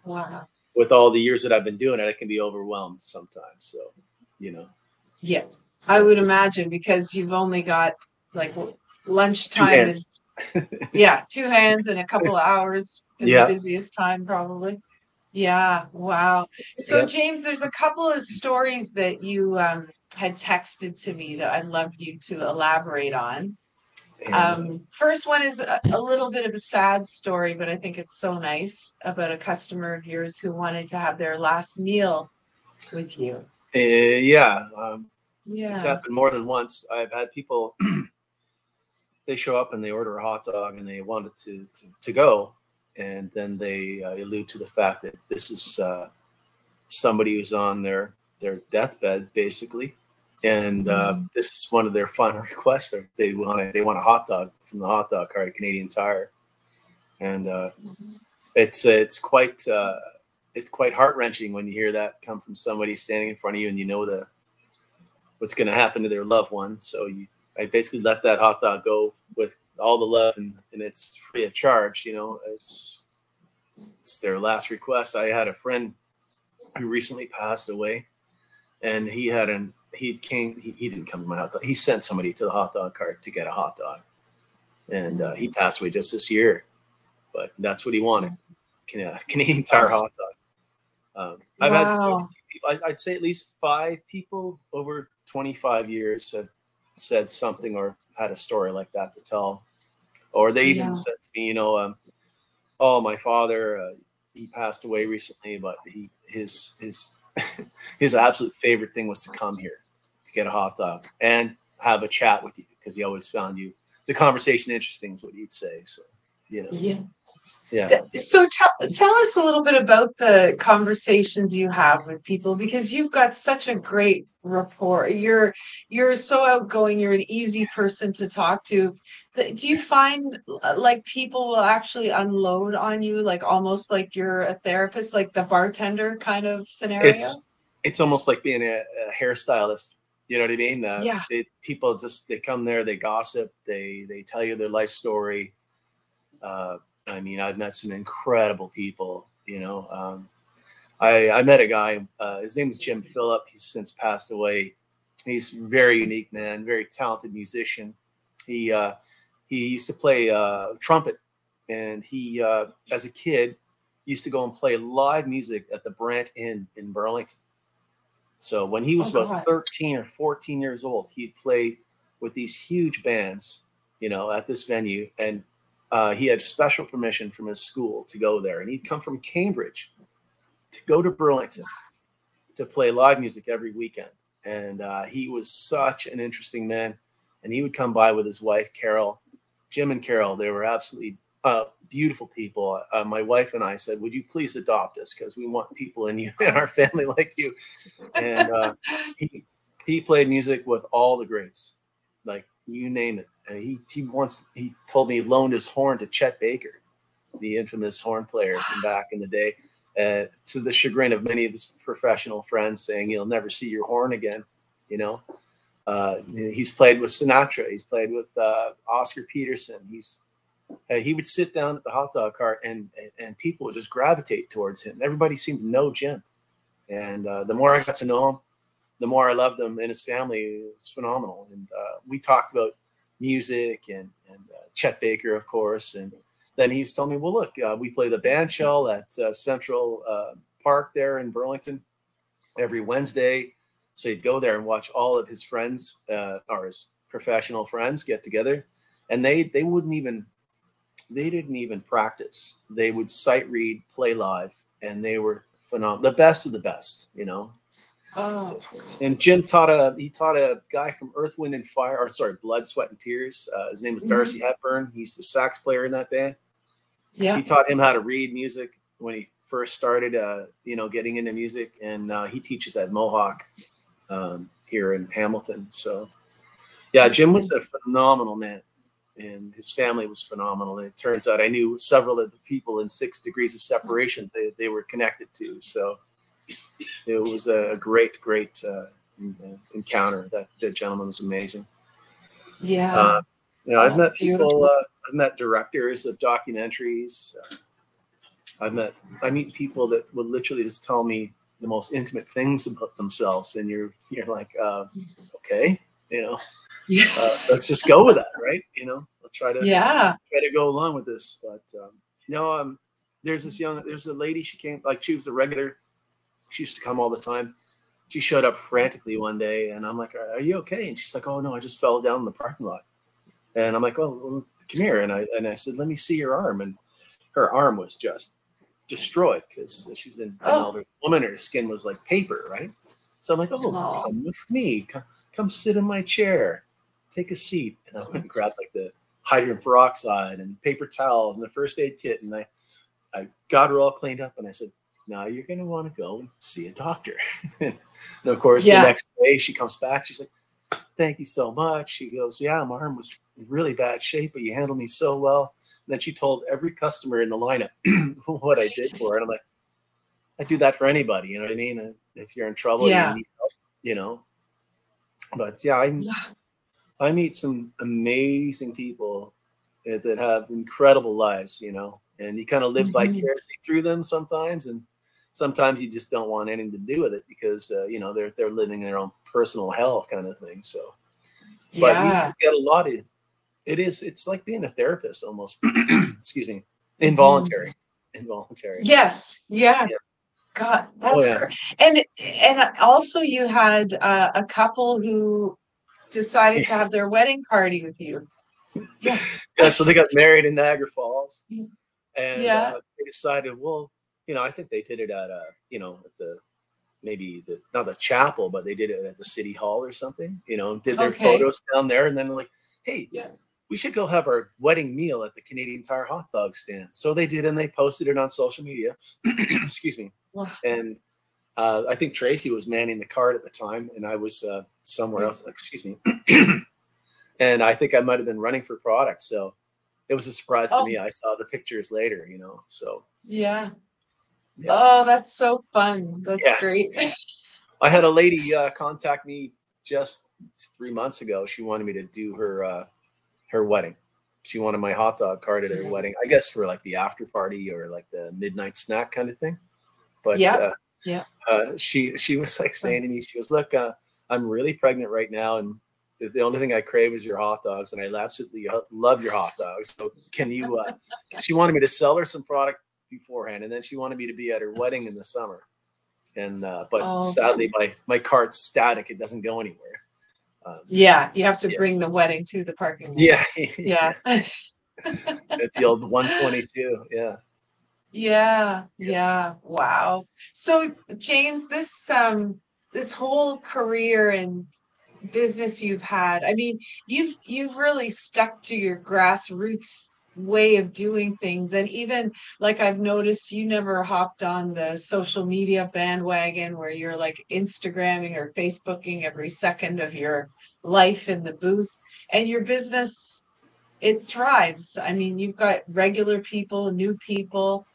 Speaker 2: with all the years that I've been doing it, I can be overwhelmed sometimes. So, you know.
Speaker 1: Yeah, I would imagine, because you've only got like lunchtime is 2 hands and a couple of hours in the busiest time, probably. Yeah, wow. So James, there's a couple of stories that you had texted to me that I'd love you to elaborate on. First one is a little bit of a sad story, but I think it's so nice, about a customer of yours who wanted to have their last meal with you.
Speaker 2: It's happened more than once. I've had people they show up and they order a hot dog and they want it to go, and then they allude to the fact that this is somebody who's on their deathbed, basically, and this is one of their final requests. They want a hot dog from the hot dog cart at Canadian Tire, and it's quite heart-wrenching when you hear that come from somebody standing in front of you, and you know what's going to happen to their loved one. So I basically let that hot dog go with all the love, and it's free of charge. You know, it's their last request. I had a friend who recently passed away, and he didn't come to my hot dog. He sent somebody to the hot dog cart to get a hot dog, and he passed away just this year. But that's what he wanted: Canadian Tire hot dog. I've had people, I'd say at least 5 people over 25 years have said something or had a story like that to tell, or they even said to me, you know, "Oh, my father, he passed away recently, but his his absolute favorite thing was to come here to get a hot dog and have a chat with you, because he always found the conversation interesting," is what he'd say. So, you know.
Speaker 1: So tell us a little bit about the conversations you have with people, because you've got such a great rapport. You're so outgoing. You're an easy person to talk to. Do you find like people will actually unload on you, like almost like you're a therapist, like the bartender kind of scenario?
Speaker 2: It's almost like being a hairstylist. You know what I mean? People they come there, they gossip, they tell you their life story. I mean, I've met some incredible people, you know. I met a guy, his name is Jim Phillip. He's since passed away. He's a very unique man, very talented musician. He used to play trumpet, and he, as a kid, used to go and play live music at the Brant Inn in Burlington. So when he was about 13 or 14 years old, he'd play with these huge bands, you know, at this venue. And he had special permission from his school to go there. And he'd come from Cambridge to go to Burlington to play live music every weekend. And he was such an interesting man. And he would come by with his wife, Carol. Jim and Carol, they were absolutely beautiful people. My wife and I said, would you please adopt us? Because we want people in our family like you. And he played music with all the greats, like you name it. And he told me he loaned his horn to Chet Baker, the infamous horn player from back in the day, to the chagrin of many of his professional friends, saying, you'll never see your horn again, you know. He's played with Sinatra. He's played with Oscar Peterson. He would sit down at the hot dog cart and people would just gravitate towards him. Everybody seemed to know Jim. And the more I got to know him, the more I loved him, and his family. It was phenomenal. And we talked about music and Chet Baker, of course. And then he was telling me, well, look, we play the band shell at Central Park there in Burlington every Wednesday. So he'd go there and watch all of his friends, or his professional friends, get together, and they didn't even practice. They would sight read, play live, and they were phenomenal, the best of the best, you know.
Speaker 1: Oh.
Speaker 2: And Jim taught a guy from Earth, Wind and Fire, or sorry, Blood, Sweat and Tears. His name was Darcy Hepburn. He's the sax player in that band.
Speaker 1: Yeah.
Speaker 2: He taught him how to read music when he first started, you know, getting into music, and he teaches at Mohawk. Here in Hamilton. So yeah, Jim was a phenomenal man, and his family was phenomenal. And it turns out I knew several of the people in 6 Degrees of Separation they were connected to. So it was a great encounter. That gentleman was amazing.
Speaker 1: Yeah.
Speaker 2: You know, I've met people, I've met directors of documentaries. I meet people that would literally just tell me the most intimate things about themselves, and you're like, okay, you know, let's just go with that, right? You know, let's try to go along with this. But no, there's a lady. She came, like, she was a regular. She used to come all the time. She showed up frantically one day, and I'm like, are you okay? And she's like, oh no, I just fell down in the parking lot. And I'm like, well, come here. And I said, let me see your arm. And her arm was just destroyed because she's an elderly woman. Her skin was like paper, right? So I'm like, come with me. Come sit in my chair. Take a seat. And I went and grabbed like the hydrogen peroxide and paper towels and the first aid kit. And I got her all cleaned up. And I said, now you're going to want to go and see a doctor. And of course, the next day she comes back. She's like, thank you so much. She goes, yeah, my arm was in really bad shape, but you handled me so well. And then she told every customer in the lineup what I did for her. And I'm like, I do that for anybody. You know what I mean? If you're in trouble, you need help, you know. But yeah, I meet some amazing people that have incredible lives, you know, and you kind of live vicariously through them sometimes. And sometimes you just don't want anything to do with it because, you know, they're living their own personal hell kind of thing. So, but you get a lot of, it's like being a therapist almost. Excuse me. Involuntary.
Speaker 1: Yes. Yeah. God, that's great. And also you had a couple who decided to have their wedding party with you.
Speaker 2: Yeah. So they got married in Niagara Falls, and they decided, well, you know, I think they did it at you know, at not the chapel, but they did it at the city hall or something, you know, did their photos down there, and then they're like, hey, we should go have our wedding meal at the Canadian Tire hot dog stand. So they did, and they posted it on social media. Excuse me. Wow. And I think Tracy was manning the cart at the time, and I was somewhere else. Excuse me. And I think I might have been running for product. So it was a surprise to me. I saw the pictures later, you know. So
Speaker 1: yeah. Oh, that's so fun. That's great.
Speaker 2: I had a lady contact me just 3 months ago. She wanted me to do her wedding. She wanted my hot dog cart at her wedding, I guess for like the after party or like the midnight snack kind of thing. But she was like saying to me, she goes, look, I'm really pregnant right now, and the only thing I crave is your hot dogs, and I absolutely love your hot dogs. So can you, she wanted me to sell her some product beforehand, and then she wanted me to be at her wedding in the summer. And, but sadly my cart's static. It doesn't go anywhere.
Speaker 1: Yeah, you have to
Speaker 2: Yeah.
Speaker 1: bring the wedding to the parking lot.
Speaker 2: Yeah.
Speaker 1: Yeah.
Speaker 2: Yeah. At the old 122. Yeah.
Speaker 1: Yeah,
Speaker 2: Yeah.
Speaker 1: yeah. Wow. So James, this whole career and business you've had, I mean, you've really stuck to your grassroots way of doing things. And even like I've noticed you never hopped on the social media bandwagon where you're like Instagramming or Facebooking every second of your life in the booth. And your business, it thrives. I mean, you've got regular people, new people.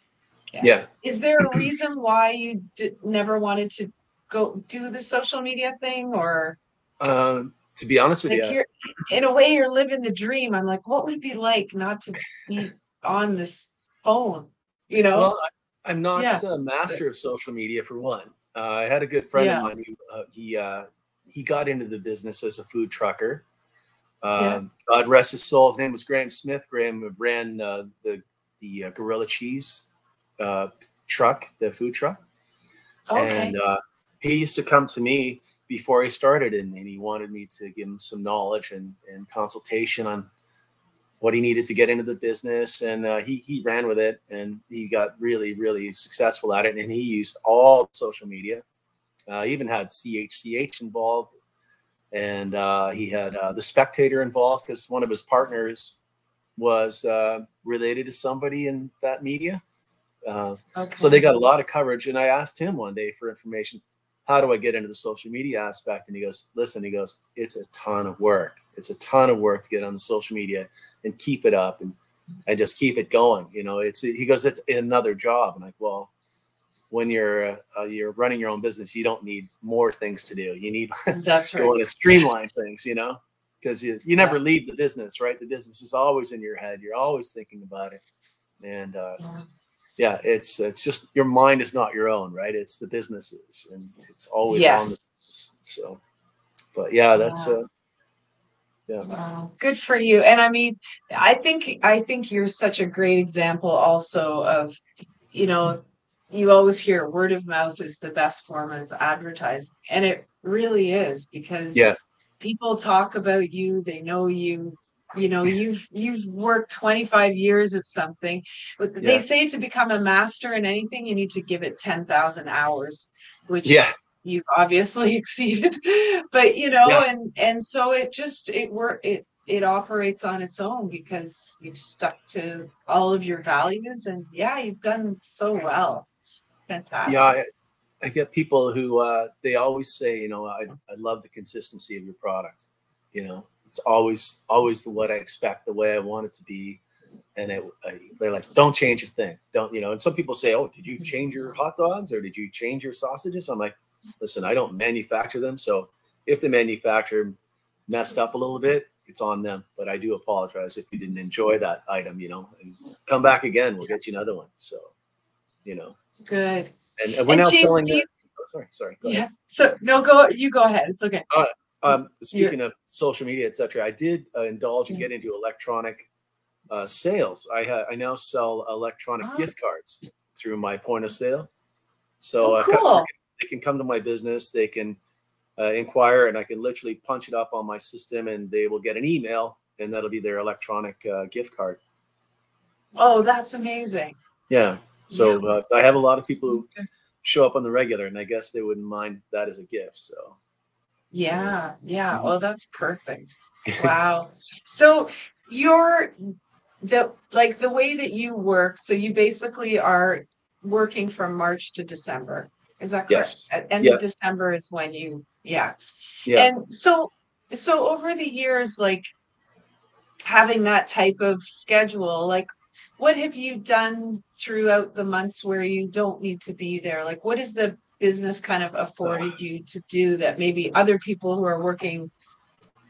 Speaker 1: Yeah.
Speaker 2: Yeah.
Speaker 1: Is there a reason why you never wanted to go do the social media thing, or
Speaker 2: To be honest with
Speaker 1: like
Speaker 2: you,
Speaker 1: you're in a way you're living the dream? I'm like, what would it be like not to be on this phone, you know?
Speaker 2: well, I'm not
Speaker 1: Yeah.
Speaker 2: a master of social media for one. I had a good friend of
Speaker 1: Yeah.
Speaker 2: mine who he got into the business as a food trucker.
Speaker 1: Yeah.
Speaker 2: God rest his soul. His name was Graham Smith. Graham ran the Gorilla Cheese truck, the food truck, and
Speaker 1: Okay.
Speaker 2: he used to come to me before he started, and he wanted me to give him some knowledge and consultation on what he needed to get into the business, and he ran with it, and he got really successful at it, and he used all social media. Even had CHCH involved, and he had the Spectator involved because one of his partners was related to somebody in that media. So they
Speaker 1: Okay.
Speaker 2: got a lot of coverage, and I asked him one day for information. How do I get into the social media aspect? And he goes, listen, he goes, it's a ton of work. It's a ton of work to get on the social media and keep it up and just keep it going. You know, he goes, it's another job. I'm like, well, when you're running your own business, you don't need more things to do. You need
Speaker 1: That's
Speaker 2: you
Speaker 1: right.
Speaker 2: want to streamline things, you know, because you
Speaker 1: Yeah.
Speaker 2: never leave the business, right? The business is always in your head. You're always thinking about it. And
Speaker 1: Yeah.
Speaker 2: yeah, it's just your mind is not your own, right? It's the businesses, and it's always on the
Speaker 1: Yes.
Speaker 2: business. So, but yeah, that's
Speaker 1: Yeah.
Speaker 2: yeah,
Speaker 1: Wow, good for you. And I mean, I think you're such a great example also of, you know, you always hear word of mouth is the best form of advertising. And it really is because
Speaker 2: yeah,
Speaker 1: people talk about you, they know you, you've worked 25 years at something. But they
Speaker 2: yeah,
Speaker 1: say to become a master in anything, you need to give it 10,000 hours,
Speaker 2: yeah,
Speaker 1: which you've obviously exceeded. But
Speaker 2: yeah,
Speaker 1: and so it operates on its own because you've stuck to all of your values, and yeah, you've done so well. It's
Speaker 2: yeah.
Speaker 1: fantastic.
Speaker 2: I get people who they always say, you know, I love the consistency of your product. You know, it's always the what I expect, the way I want it to be. And they're like, don't change a thing. Don't, you know, and some people say, oh, did you change your hot dogs or did you change your sausages? I'm like, listen, I don't manufacture them. So if the manufacturer messed up a little bit, it's on them. But I do apologize if you didn't enjoy that item, you know, and come back again. We'll get you another one. So, you know,
Speaker 1: Good.
Speaker 2: and we're
Speaker 1: And
Speaker 2: now
Speaker 1: James,
Speaker 2: selling
Speaker 1: do
Speaker 2: the,
Speaker 1: you?
Speaker 2: sorry, go ahead.
Speaker 1: Yeah. So no, go ahead. It's okay.
Speaker 2: Uh,
Speaker 1: You're.
Speaker 2: Speaking of social media, etc., I did indulge and
Speaker 1: Yeah.
Speaker 2: get into electronic sales. I now sell electronic
Speaker 1: Oh,
Speaker 2: gift cards through my point of sale.
Speaker 1: oh,
Speaker 2: So a customer
Speaker 1: cool.
Speaker 2: they can come to my business, they can inquire, and I can literally punch it up on my system, and they will get an email, and that'll be their electronic gift card.
Speaker 1: Oh, that's amazing.
Speaker 2: Yeah.
Speaker 1: Yeah.
Speaker 2: So I have a lot of people who show up on the regular, and I guess they wouldn't mind that as a gift. So yeah.
Speaker 1: Yeah. Yeah.
Speaker 2: Mhm.
Speaker 1: Oh, that's perfect. Wow. So you're the way that you work, so you basically are working from March to December. Is that correct?
Speaker 2: Yes.
Speaker 1: At end of
Speaker 2: Yeah.
Speaker 1: December is when yeah.
Speaker 2: Yeah.
Speaker 1: And so over the years, like having that type of schedule, like what have you done throughout the months where you don't need to be there? Like what is the business kind of afforded you to do that maybe other people who are working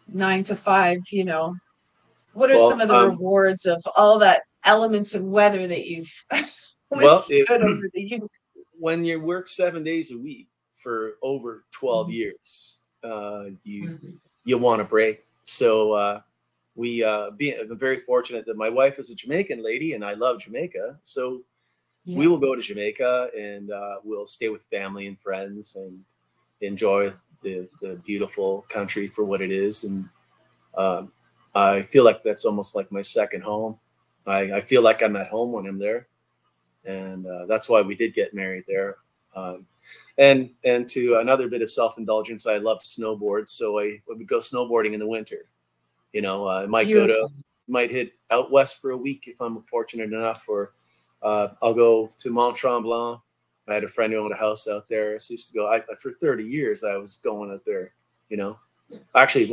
Speaker 1: 9 to 5, what are some
Speaker 2: Well,
Speaker 1: of the rewards of all that elements and weather that you've
Speaker 2: well, it,
Speaker 1: withstood over the years?
Speaker 2: when you work 7 days a week for over 12
Speaker 1: Mhm.
Speaker 2: years, you
Speaker 1: Mhm.
Speaker 2: you want a break. So I'm very fortunate that my wife is a Jamaican lady, and I love Jamaica. So we
Speaker 1: Yeah.
Speaker 2: will go to Jamaica, and we'll stay with family and friends and enjoy the beautiful country for what it is. And I feel like that's almost like my second home. I feel like I'm at home when I'm there. And that's why we did get married there. And to another bit of self-indulgence, I love to snowboard. So I would go snowboarding in the winter. You know, I might hit out west for a week if I'm fortunate enough, or I'll go to Mont Tremblant. I had a friend who owned a house out there. So I used to go, for 30 years, I was going out there, you know, actually,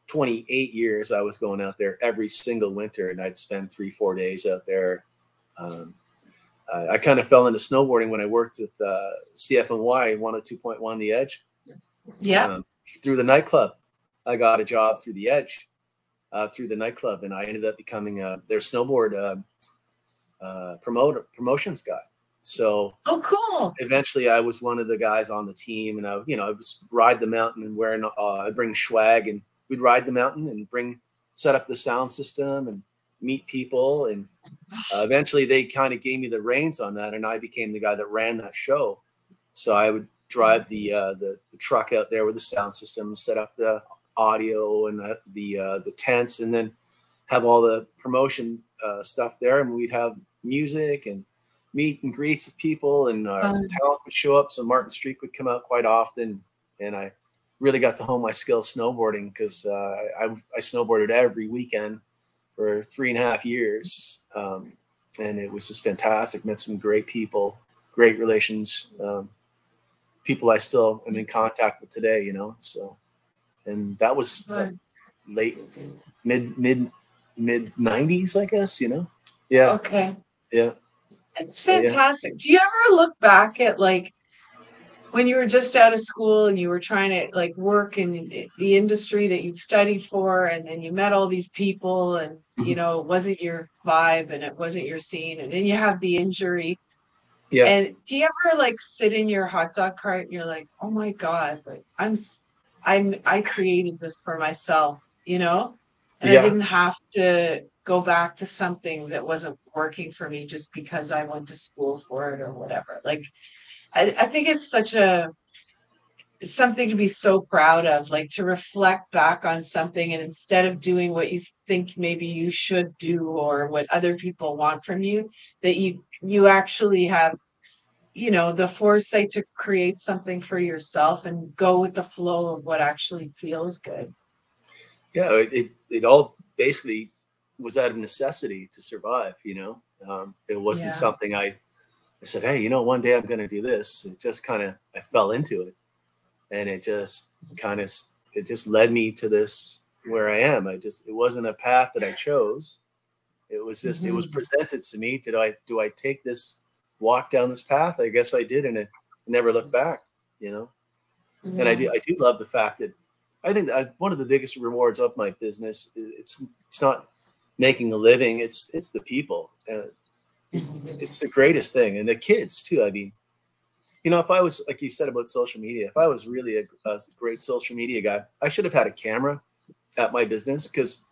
Speaker 2: 28 years I was going out there every single winter, and I'd spend 3-4 days out there. I kind of fell into snowboarding when I worked with CFNY 102.1 The Edge.
Speaker 1: Yeah.
Speaker 2: Through the nightclub. I got a job through The Edge, through the nightclub, and I ended up becoming their snowboard promotions guy. So
Speaker 1: cool.
Speaker 2: Eventually I was one of the guys on the team, and I was ride the mountain and wearing, I'd bring swag, and we'd ride the mountain and set up the sound system and meet people. And eventually they kind of gave me the reins on that, and I became the guy that ran that show. So I would drive the truck out there with the sound system, set up the audio and the tents, and then have all the promotion stuff there. And we'd have music and meet and greets with people, and talent would show up. So Martin Streak would come out quite often, and I really got to hone my skills snowboarding, because I snowboarded every weekend for 3.5 years, and it was just fantastic. Met some great people, great relations, people I still am in contact with today, you know. So, and that was late mid 90s, I guess, you know. Yeah.
Speaker 1: Okay.
Speaker 2: Yeah.
Speaker 1: It's fantastic. Do you ever look back at, like, when you were just out of school and you were trying to, like, work in the industry that you'd studied for, and then you met all these people, and you know, it wasn't your vibe and it wasn't your scene, and then you have the injury.
Speaker 2: Yeah.
Speaker 1: And do you ever, like, sit in your hot dog cart and you're like, oh my God, like, I created this for myself, you know, and I didn't have to go back to something that wasn't working for me just because I went to school for it or whatever. Like, I think it's something to be so proud of, like, to reflect back on something, and instead of doing what you think maybe you should do or what other people want from you, that you actually have, you know, the foresight to create something for yourself and go with the flow of what actually feels good.
Speaker 2: Yeah, it all basically was out of necessity to survive, you know. It wasn't something I said, hey, you know, one day I'm going to do this. It just kind of, I fell into it, and it just led me to this where I am. It wasn't a path that I chose. It was just, it was presented to me. Do I take this walk down this path? I guess I did, and it never looked back, you know. And I do love the fact that I think that one of the biggest rewards of my business, it's not making a living, it's the people. It's the greatest thing, and the kids too. I mean, you know, if I was, like you said about social media, if I was really a great social media guy, I should have had a camera at my business, because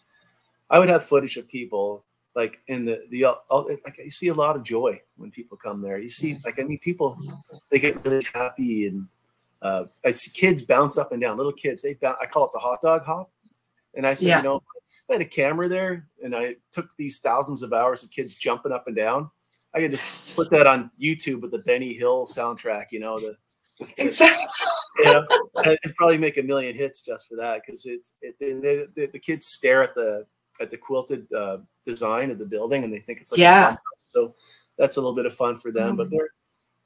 Speaker 2: I would have footage of people, like, in like, I see a lot of joy when people come there. You see, like, I mean, people, they get really happy, and I see kids bounce up and down, little kids. I call it the hot dog hop. And I said, you know, if I had a camera there and I took these thousands of hours of kids jumping up and down, I could just put that on YouTube with the Benny Hill soundtrack, you know,
Speaker 1: exactly.
Speaker 2: You know, I'd probably make 1 million hits just for that, because the kids stare at the quilted design of the building, and they think it's like a fun house. So that's a little bit of fun for them, but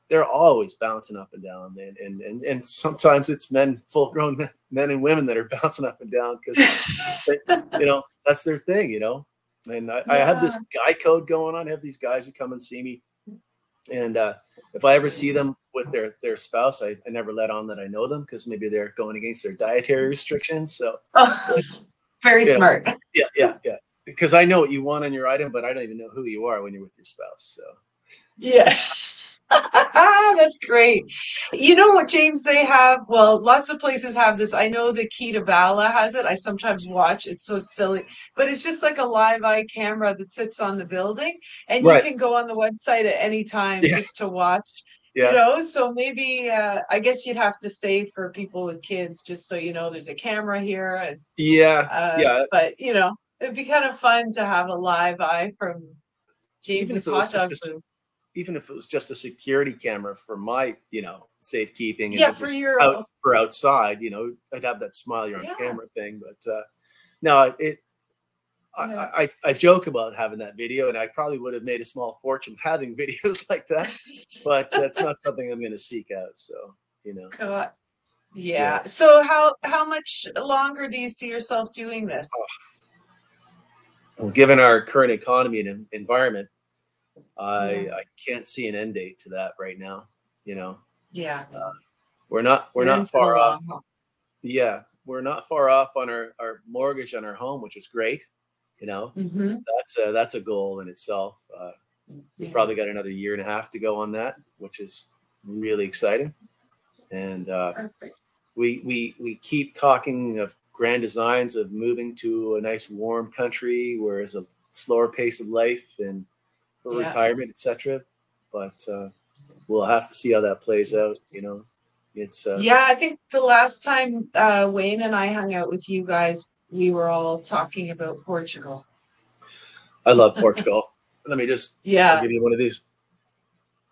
Speaker 2: they're always bouncing up and down, and sometimes it's full-grown men and women that are bouncing up and down, because you know, that's their thing, you know. And I have this guy code going on. I have these guys who come and see me, and if I ever see them with their spouse, I never let on that I know them, because maybe they're going against their dietary restrictions. So
Speaker 1: very smart.
Speaker 2: Yeah. Because I know what you want on your item, but I don't even know who you are when you're with your spouse. So
Speaker 1: yeah. That's great. You know what, James, they have, well, lots of places have this. I know the Key to Bala has it. I sometimes watch. It's so silly, but it's just like a live eye camera that sits on the building, and you can go on the website at any time just to watch.
Speaker 2: Yeah.
Speaker 1: So maybe I guess you'd have to say for people with kids, just so you know, there's a camera here, and
Speaker 2: Yeah. Yeah.
Speaker 1: but it'd be kind of fun to have a live eye from
Speaker 2: Even
Speaker 1: James's
Speaker 2: if it was
Speaker 1: hot
Speaker 2: just
Speaker 1: dog
Speaker 2: a,
Speaker 1: booth.
Speaker 2: even if it was just a security camera for my, safekeeping, and
Speaker 1: Yeah,
Speaker 2: it
Speaker 1: for
Speaker 2: was
Speaker 1: your
Speaker 2: out for outside, I'd have that smile you're on
Speaker 1: yeah,
Speaker 2: camera thing. But no,
Speaker 1: yeah.
Speaker 2: I joke about having that video, and I probably would have made a small fortune having videos like that, but that's not something I'm going to seek out. So,
Speaker 1: God.
Speaker 2: yeah.
Speaker 1: Yeah. So how much longer do you see yourself doing this?
Speaker 2: Well, given our current economy and environment,
Speaker 1: Yeah.
Speaker 2: I can't see an end date to that right now. You know,
Speaker 1: Yeah.
Speaker 2: we're
Speaker 1: You're in
Speaker 2: not
Speaker 1: for the
Speaker 2: far off.
Speaker 1: long haul.
Speaker 2: Yeah, we're not far off on our mortgage on our home, which is great. You know,
Speaker 1: Mm-hmm.
Speaker 2: that's a goal in itself. We
Speaker 1: Yeah.
Speaker 2: probably got another year and a half to go on that, which is really exciting. And
Speaker 1: Perfect.
Speaker 2: we keep talking of grand designs of moving to a nice warm country where there's a slower pace of life and for
Speaker 1: Yeah.
Speaker 2: retirement, etc. But we'll have to see how that plays out. It's
Speaker 1: Yeah, I think the last time Wayne and I hung out with you guys, we were all talking about Portugal.
Speaker 2: I love Portugal. Let me I'll
Speaker 1: Yeah.
Speaker 2: give you one of these.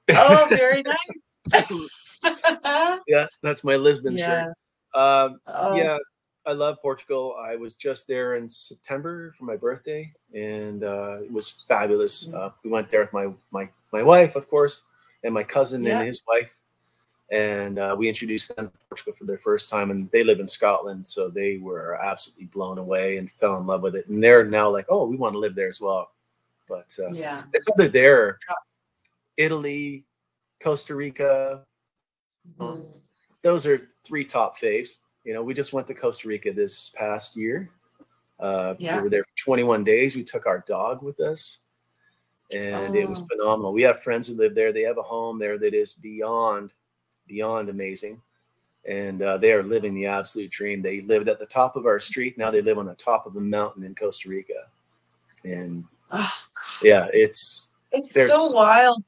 Speaker 1: Oh, very nice.
Speaker 2: Yeah, that's my Lisbon shirt.
Speaker 1: Yeah. Oh,
Speaker 2: Yeah, I love Portugal. I was just there in September for my birthday, and it was fabulous. We went there with my wife, of course, and my cousin and
Speaker 1: yeah.
Speaker 2: his wife, and we introduced them to Portugal for their first time. And they live in Scotland, so they were absolutely blown away and fell in love with it. And they're now like, "Oh, we want to live there as well." But
Speaker 1: Yeah.
Speaker 2: it's either there, Italy, Costa Rica.
Speaker 1: Mhm.
Speaker 2: Those are three top faves. We just went to Costa Rica this past year. We
Speaker 1: Yeah.
Speaker 2: were there for 21 days. We took our dog with us, and it was
Speaker 1: Oh,
Speaker 2: phenomenal. We have friends who live there. They have a home there that is beyond amazing, and they are living the absolute dream. They lived at the top of our street. Now they live on the top of a mountain in Costa Rica, and
Speaker 1: oh,
Speaker 2: yeah, it's
Speaker 1: it's so
Speaker 2: there's
Speaker 1: wild.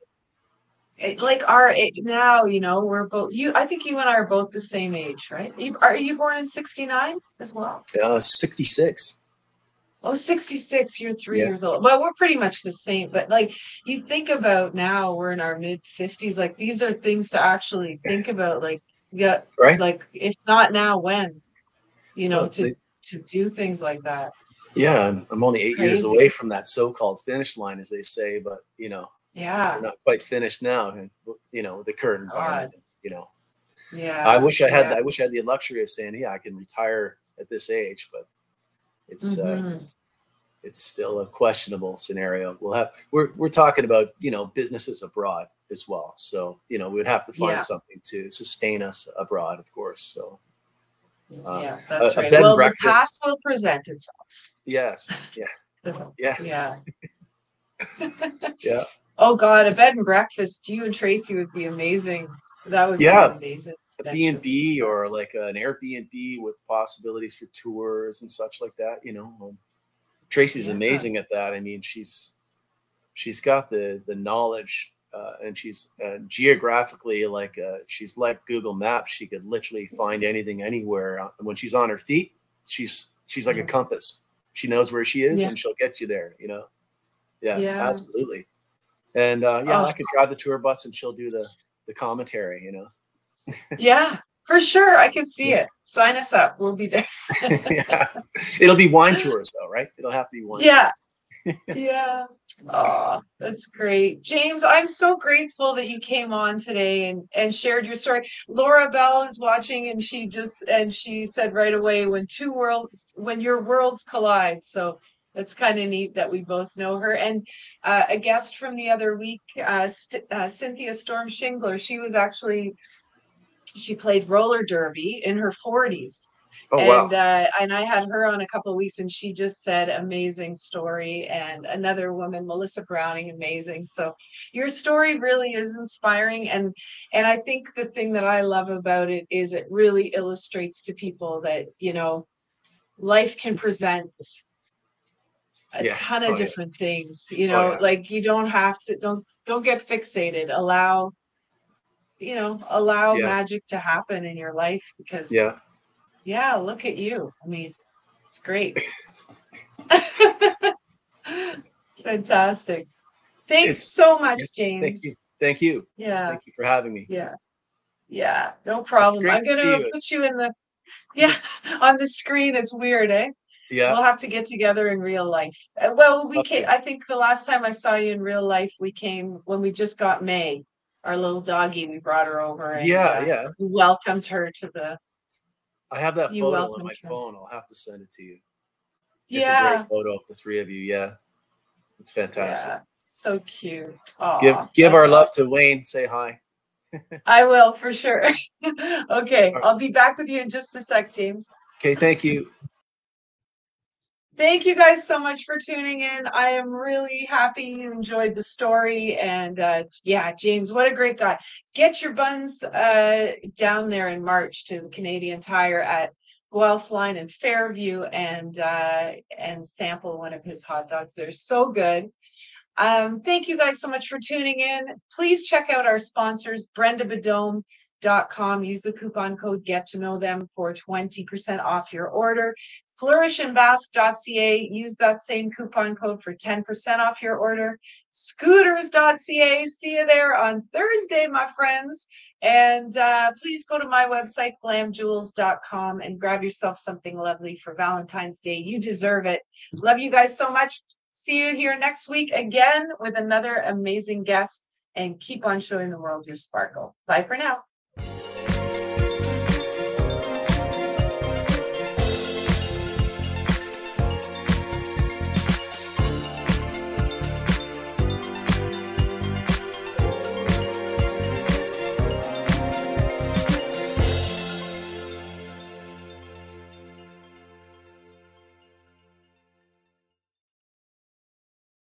Speaker 1: Now, we're both I think you and I are both the same age, right? Are you born in 69 as well?
Speaker 2: 66.
Speaker 1: Oh, 66, you're three
Speaker 2: Yeah,
Speaker 1: years old. Well, we're pretty much the same, but like you think about now, we're in our mid 50s. Like these are things to actually think about. Like, yeah,
Speaker 2: right.
Speaker 1: like if not now, when,
Speaker 2: Well,
Speaker 1: to do things like that.
Speaker 2: yeah, I'm only 8 years
Speaker 1: Crazy.
Speaker 2: away from that so-called finish line, as they say, but we're
Speaker 1: Yeah.
Speaker 2: not quite finished now, and the current
Speaker 1: God.
Speaker 2: environment. I
Speaker 1: Yeah.
Speaker 2: wish I had
Speaker 1: Yeah.
Speaker 2: I wish I had the luxury of saying, yeah, I can retire at this age, but it's
Speaker 1: Hmm.
Speaker 2: it's still a questionable scenario. We're talking about businesses abroad as well, so we'd have to find
Speaker 1: Yeah.
Speaker 2: something to sustain us abroad, of course. So
Speaker 1: Yeah,
Speaker 2: a,
Speaker 1: that's
Speaker 2: a
Speaker 1: right.
Speaker 2: bed and
Speaker 1: Well, the path
Speaker 2: breakfast,
Speaker 1: will present itself.
Speaker 2: yes, yeah, yeah,
Speaker 1: Yeah.
Speaker 2: yeah,
Speaker 1: Oh God, a bed and breakfast. You and Tracy would be amazing. That would be an
Speaker 2: yeah.
Speaker 1: amazing
Speaker 2: A B and
Speaker 1: venture for you
Speaker 2: B or
Speaker 1: guys.
Speaker 2: like an Airbnb with possibilities for tours and such like that. Tracy's
Speaker 1: Yeah.
Speaker 2: amazing at that. I mean, she's got the knowledge, and she's geographically she's like Google Maps. She could literally find anything anywhere. When she's on her feet, she's like a
Speaker 1: Yeah.
Speaker 2: compass. She knows where she is,
Speaker 1: Yeah.
Speaker 2: and she'll get you there. Yeah,
Speaker 1: Yeah.
Speaker 2: absolutely. And yeah,
Speaker 1: Oh,
Speaker 2: I could drive the tour bus, and she'll do the commentary.
Speaker 1: yeah, for sure. I can see it. Sign us up. We'll be there.
Speaker 2: Yeah, it'll be wine tours though, right? It'll have to be wine
Speaker 1: Yeah.
Speaker 2: tours.
Speaker 1: Yeah. Oh, that's great. James, I'm so grateful that you came on today and shared your story. Laura Bell is watching and she said right away when your worlds collide. So it's kind of neat that we both know her. And a guest from the other week, Cynthia Storm Shingler, she played roller derby in her 40s.
Speaker 2: Oh
Speaker 1: And
Speaker 2: wow,
Speaker 1: I had her on a couple of weeks, and she just said amazing story. And another woman, Melissa Browning, amazing. So your story really is inspiring, and I think the thing that I love about it is it really illustrates to people that life can present a
Speaker 2: yeah,
Speaker 1: ton of
Speaker 2: oh yeah,
Speaker 1: different things.
Speaker 2: oh yeah,
Speaker 1: Like you don't have to don't get fixated. Allow allow
Speaker 2: Yeah.
Speaker 1: magic to happen in your life because,
Speaker 2: Yeah.
Speaker 1: yeah, look at you. I mean, it's great. It's fantastic. Thanks
Speaker 2: It's
Speaker 1: so much,
Speaker 2: yeah, thank
Speaker 1: James.
Speaker 2: you. Thank you.
Speaker 1: Yeah,
Speaker 2: Thank you for having me.
Speaker 1: yeah, yeah. No
Speaker 2: It's
Speaker 1: problem.
Speaker 2: great
Speaker 1: I'm
Speaker 2: to see
Speaker 1: gonna
Speaker 2: you.
Speaker 1: put you in yeah, on the screen. It's weird, eh?
Speaker 2: Yeah.
Speaker 1: We'll have to get together in real life. Well, we came,
Speaker 2: Okay.
Speaker 1: I think the last time I saw you in real life, we came when we just got May, our little doggie. We brought her over and
Speaker 2: Yeah, yeah.
Speaker 1: we welcomed her to
Speaker 2: I have that
Speaker 1: you
Speaker 2: photo on
Speaker 1: welcomed
Speaker 2: my
Speaker 1: her.
Speaker 2: phone. I'll have to send it to you. It's a great
Speaker 1: Yeah,
Speaker 2: photo of the three of you. Yeah. It's fantastic.
Speaker 1: yeah. So cute.
Speaker 2: Give
Speaker 1: Aw,
Speaker 2: give
Speaker 1: that's
Speaker 2: our love
Speaker 1: awesome.
Speaker 2: to Wayne. Say hi.
Speaker 1: I will for sure. Okay,
Speaker 2: All right.
Speaker 1: I'll be back with you in just a sec, James.
Speaker 2: Okay, thank you.
Speaker 1: Thank you guys so much for tuning in. I am really happy you enjoyed the story. And yeah, James, what a great guy. Get your buns down there in March to the Canadian Tire at Guelph Line and Fairview and sample one of his hot dogs. They're so good. Thank you guys so much for tuning in. Please check out our sponsors, brendabadome.com. Use the coupon code Get to Know Them for 20% off your order. Flourishandbasque.ca. Use that same coupon code for 10% off your order. Scooters.ca. See you there on Thursday, my friends. And please go to my website, glamjewels.com, and grab yourself something lovely for Valentine's Day. You deserve it. Love you guys so much. See you here next week again with another amazing guest, and keep on showing the world your sparkle. Bye for now.